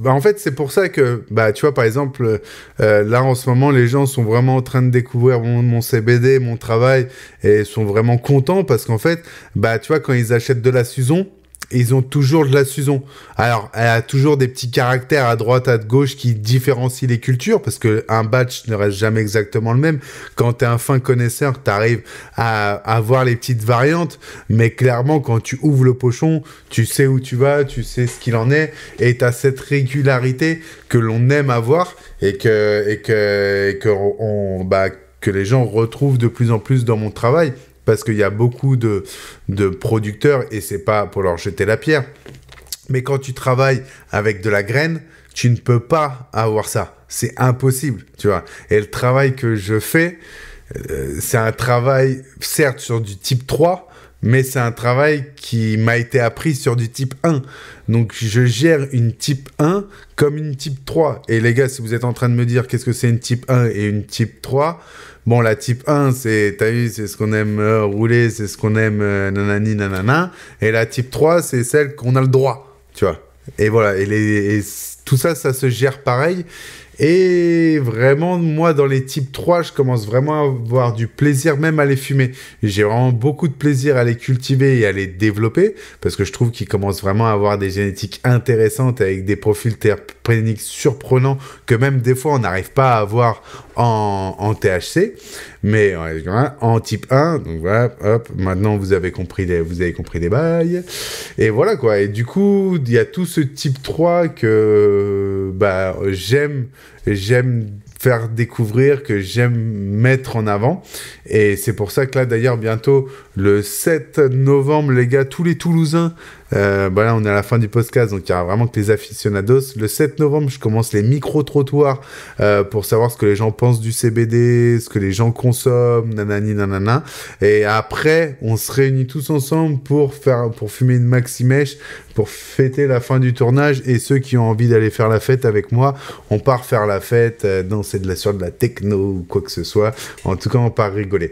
en fait, c'est pour ça que, tu vois, par exemple, là, en ce moment, les gens sont vraiment en train de découvrir mon CBD, mon travail, et sont vraiment contents parce qu'en fait, tu vois, quand ils achètent de la Suson, ils ont toujours de la Suson. Alors, elle a toujours des petits caractères à droite, à gauche qui différencient les cultures parce qu'un batch ne reste jamais exactement le même. Quand tu es un fin connaisseur, tu arrives à voir les petites variantes, mais clairement, quand tu ouvres le pochon, tu sais où tu vas, tu sais ce qu'il en est et tu as cette régularité que l'on aime avoir et que les gens retrouvent de plus en plus dans mon travail. Parce qu'il y a beaucoup de producteurs, et c'est pas pour leur jeter la pierre, mais quand tu travailles avec de la graine, tu ne peux pas avoir ça. C'est impossible, tu vois. Et le travail que je fais, c'est un travail, certes, sur du type 3, mais c'est un travail qui m'a été appris sur du type 1. Donc, je gère une type 1 comme une type 3. Et les gars, si vous êtes en train de me dire qu'est-ce que c'est une type 1 et une type 3... Bon, la type 1, t'as vu, c'est ce qu'on aime rouler, c'est ce qu'on aime nanani nanana. Et la type 3, c'est celle qu'on a le droit, tu vois. Et voilà, et tout ça, ça se gère pareil. Et vraiment, moi, dans les types 3, je commence vraiment à avoir du plaisir même à les fumer. J'ai vraiment beaucoup de plaisir à les cultiver et à les développer parce que je trouve qu'ils commencent vraiment à avoir des génétiques intéressantes avec des profils terpéniques surprenants que même des fois, on n'arrive pas à avoir en THC. Mais en type 1, donc voilà, hop, maintenant vous avez compris les bails. Et voilà quoi. Et du coup, il y a tout ce type 3 que j'aime faire découvrir, que j'aime mettre en avant. Et c'est pour ça que là, d'ailleurs, bientôt, le 7 novembre, les gars, tous les Toulousains, là, on est à la fin du podcast, donc il y aura vraiment que les aficionados. Le 7 novembre, je commence les micro-trottoirs pour savoir ce que les gens pensent du CBD, ce que les gens consomment, nanani, nanana. Et après, on se réunit tous ensemble pour fumer une maxi-mèche, pour fêter la fin du tournage. Et ceux qui ont envie d'aller faire la fête avec moi, on part faire la fête, danser sur de la techno ou quoi que ce soit. En tout cas, on part rigoler.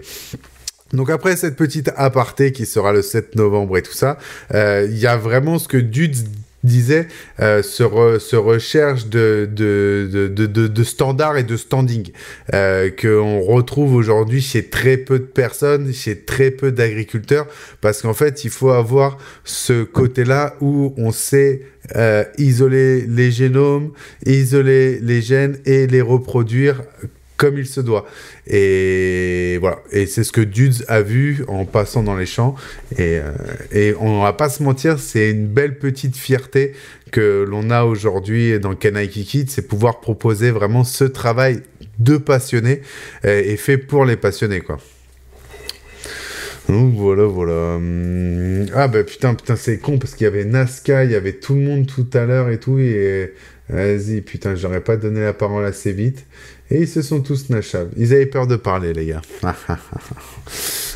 Donc après cette petite aparté qui sera le 7 novembre et tout ça, il y a vraiment ce que Dudes disait, ce recherche de standards et de standing qu'on retrouve aujourd'hui chez très peu de personnes, chez très peu d'agriculteurs, parce qu'en fait, il faut avoir ce côté-là où on sait isoler les génomes, isoler les gènes et les reproduire comme il se doit. Et voilà. Et c'est ce que Dudes a vu en passant dans les champs. Et on va pas se mentir, c'est une belle petite fierté que l'on a aujourd'hui dans Canaiki Kids, c'est pouvoir proposer vraiment ce travail de passionnés et fait pour les passionnés, quoi. Donc voilà. Ah bah putain, c'est con parce qu'il y avait Nazca, il y avait tout le monde tout à l'heure et tout, et vas-y, putain, j'aurais pas donné la parole assez vite. Et ils se sont tous nachables. Ils avaient peur de parler, les gars.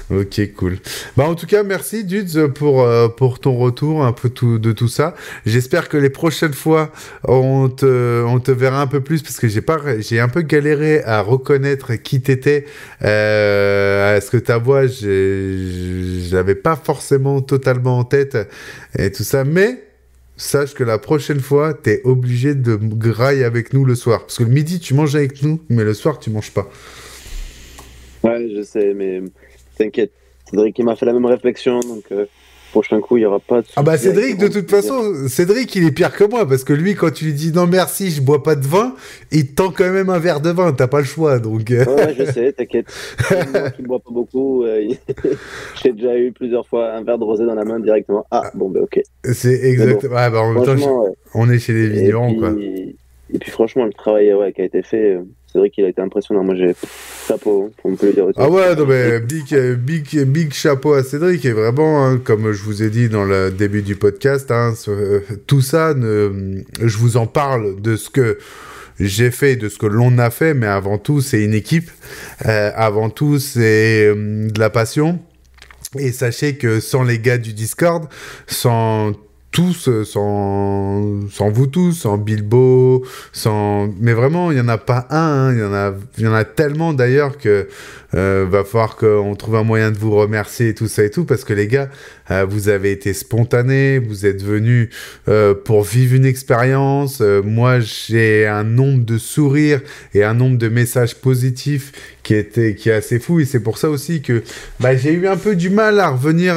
Ok, cool. Bah, en tout cas, merci, Dudes, pour ton retour, un peu de tout ça. J'espère que les prochaines fois, on te verra un peu plus, parce que j'ai un peu galéré à reconnaître qui t'étais, est-ce que ta voix, je l'avais pas forcément totalement en tête, et tout ça, mais sache que la prochaine fois, t'es obligé de grailler avec nous le soir. Parce que le midi, tu manges avec nous, mais le soir, tu manges pas. Ouais, je sais, mais t'inquiète. Cédric, il m'a fait la même réflexion, donc prochain coup, il n'y aura pas de... Ah bah Cédric, de toute façon, Cédric, il est pire que moi, parce que lui, quand tu lui dis non merci, je bois pas de vin, il te tend quand même un verre de vin, t'as pas le choix, donc... Ouais, je sais, t'inquiète. Moi qui ne bois pas beaucoup, j'ai déjà eu plusieurs fois un verre de rosé dans la main directement. Ah, bon, bah ok. C'est exactement... Ah bah en même temps, ouais. on est chez les vignerons, quoi. Et puis franchement, le travail qui a été fait, c'est vrai qu'il a été impressionnant. Moi, j'ai chapeau, on peut le dire aussi. Ah ouais, non mais big chapeau à Cédric, et vraiment, hein, comme je vous ai dit dans le début du podcast, hein, tout ça, je vous en parle de ce que j'ai fait, de ce que l'on a fait, mais avant tout, c'est une équipe. Avant tout, c'est de la passion. Et sachez que sans les gars du Discord, sans vous tous, sans Bilbo, mais vraiment, il n'y en a pas un, hein, il y en a tellement d'ailleurs que va falloir qu'on trouve un moyen de vous remercier et tout ça et tout, parce que les gars, vous avez été spontanés, vous êtes venus pour vivre une expérience. Moi, j'ai un nombre de sourires et un nombre de messages positifs qui est assez fou, et c'est pour ça aussi que j'ai eu un peu du mal à revenir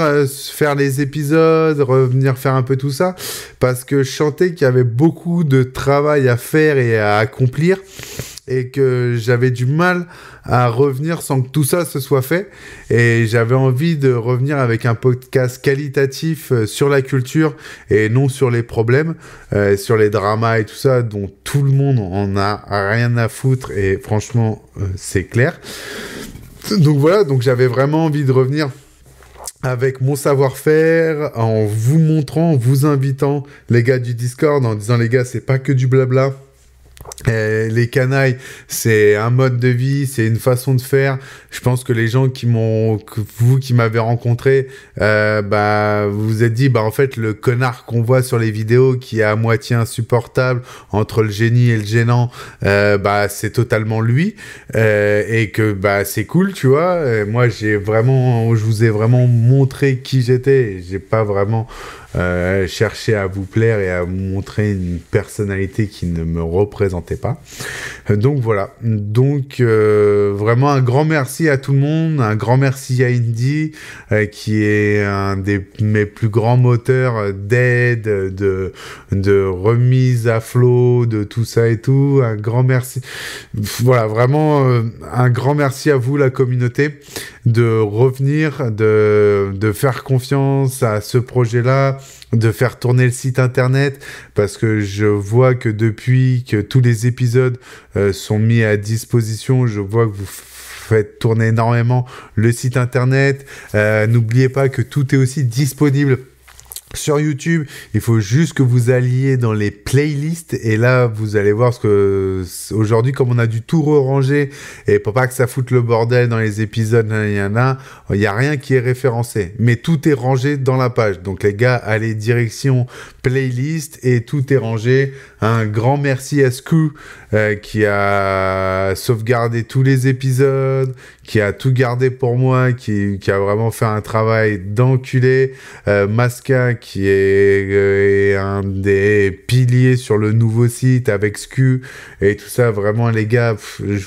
faire les épisodes, revenir faire un peu tout ça, parce que je sentais qu'il y avait beaucoup de travail à faire et à accomplir, et que j'avais du mal à revenir sans que tout ça se soit fait, et j'avais envie de revenir avec un podcast qualitatif sur la culture et non sur les problèmes, sur les dramas et tout ça dont tout le monde en a rien à foutre, et franchement c'est clair. Donc voilà, donc j'avais vraiment envie de revenir avec mon savoir-faire, en vous montrant, en vous invitant les gars du Discord, en disant les gars, c'est pas que du blabla. Les canailles, c'est un mode de vie, c'est une façon de faire. Je pense que les gens qui m'avez rencontré, vous vous êtes dit, en fait, le connard qu'on voit sur les vidéos qui est à moitié insupportable entre le génie et le gênant, c'est totalement lui, et que c'est cool, tu vois. Moi, je vous ai vraiment montré qui j'étais. J'ai pas vraiment chercher à vous plaire et à vous montrer une personnalité qui ne me représentait pas. Donc voilà. Donc vraiment un grand merci à tout le monde, un grand merci à Indy qui est un mes plus grands moteurs d'aide, de remise à flot, de tout ça et tout. Un grand merci. Voilà, vraiment un grand merci à vous, la communauté, de revenir, de faire confiance à ce projet-là, de faire tourner le site internet, parce que je vois que depuis que tous les épisodes sont mis à disposition, je vois que vous faites tourner énormément le site internet. N'oubliez pas que tout est aussi disponible sur YouTube. Il faut juste que vous alliez dans les playlists, et là vous allez voir ce que aujourd'hui, comme on a dû tout ranger et pour pas que ça foute le bordel dans les épisodes, il y a rien qui est référencé, mais tout est rangé dans la page. Donc les gars, allez direction playlist et tout est rangé. Un grand merci à Sku qui a sauvegardé tous les épisodes, qui a tout gardé pour moi, qui a vraiment fait un travail d'enculé. Masca qui est un des piliers sur le nouveau site avec Sku et tout ça. Vraiment les gars, je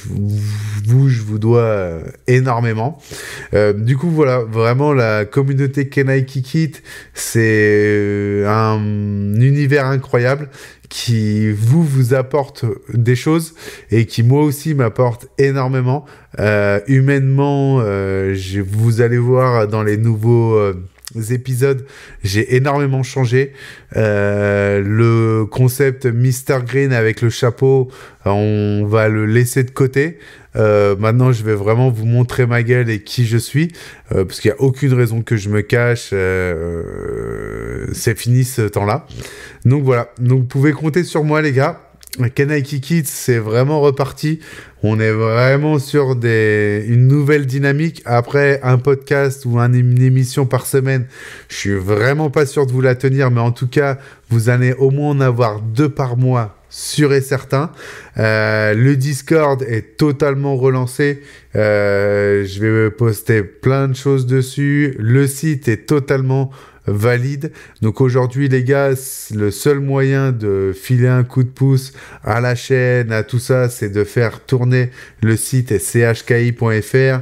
vous dois énormément. Du coup voilà, vraiment la communauté Kenai Kikit, c'est un univers incroyable qui vous apporte des choses et qui moi aussi m'apporte énormément. Humainement, vous allez voir dans les nouveaux épisodes, j'ai énormément changé. Le concept Mr. Green avec le chapeau, on va le laisser de côté. Maintenant, je vais vraiment vous montrer ma gueule et qui je suis, parce qu'il n'y a aucune raison que je me cache. C'est fini ce temps-là. Donc voilà, donc vous pouvez compter sur moi les gars. Kenaiki Kids, c'est vraiment reparti. On est vraiment sur une nouvelle dynamique. Après un podcast ou une émission par semaine, je suis vraiment pas sûr de vous la tenir, mais en tout cas, vous allez au moins en avoir 2 par mois, sûr et certain. Le Discord est totalement relancé. Je vais poster plein de choses dessus. Le site est totalement valide. Donc aujourd'hui les gars, le seul moyen de filer un coup de pouce à la chaîne, à tout ça, c'est de faire tourner le site chki.fr,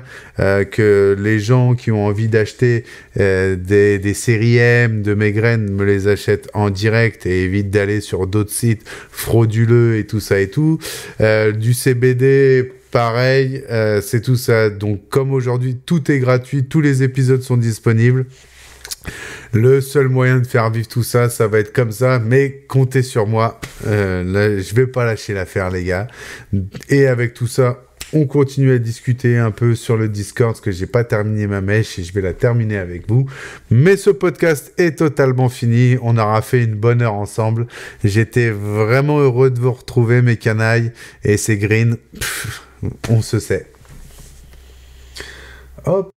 que les gens qui ont envie d'acheter des séries M de mes graines me les achètent en direct et évitent d'aller sur d'autres sites frauduleux et tout ça et tout. Du CBD pareil, c'est tout ça. Donc comme aujourd'hui tout est gratuit, tous les épisodes sont disponibles. Le seul moyen de faire vivre tout ça, ça va être comme ça, mais comptez sur moi. Là, je vais pas lâcher l'affaire, les gars. Et avec tout ça, on continue à discuter un peu sur le Discord, parce que j'ai pas terminé ma mèche et je vais la terminer avec vous. Mais ce podcast est totalement fini. On aura fait une bonne heure ensemble. J'étais vraiment heureux de vous retrouver, mes canailles. Et c'est Green. On se sait. Hop.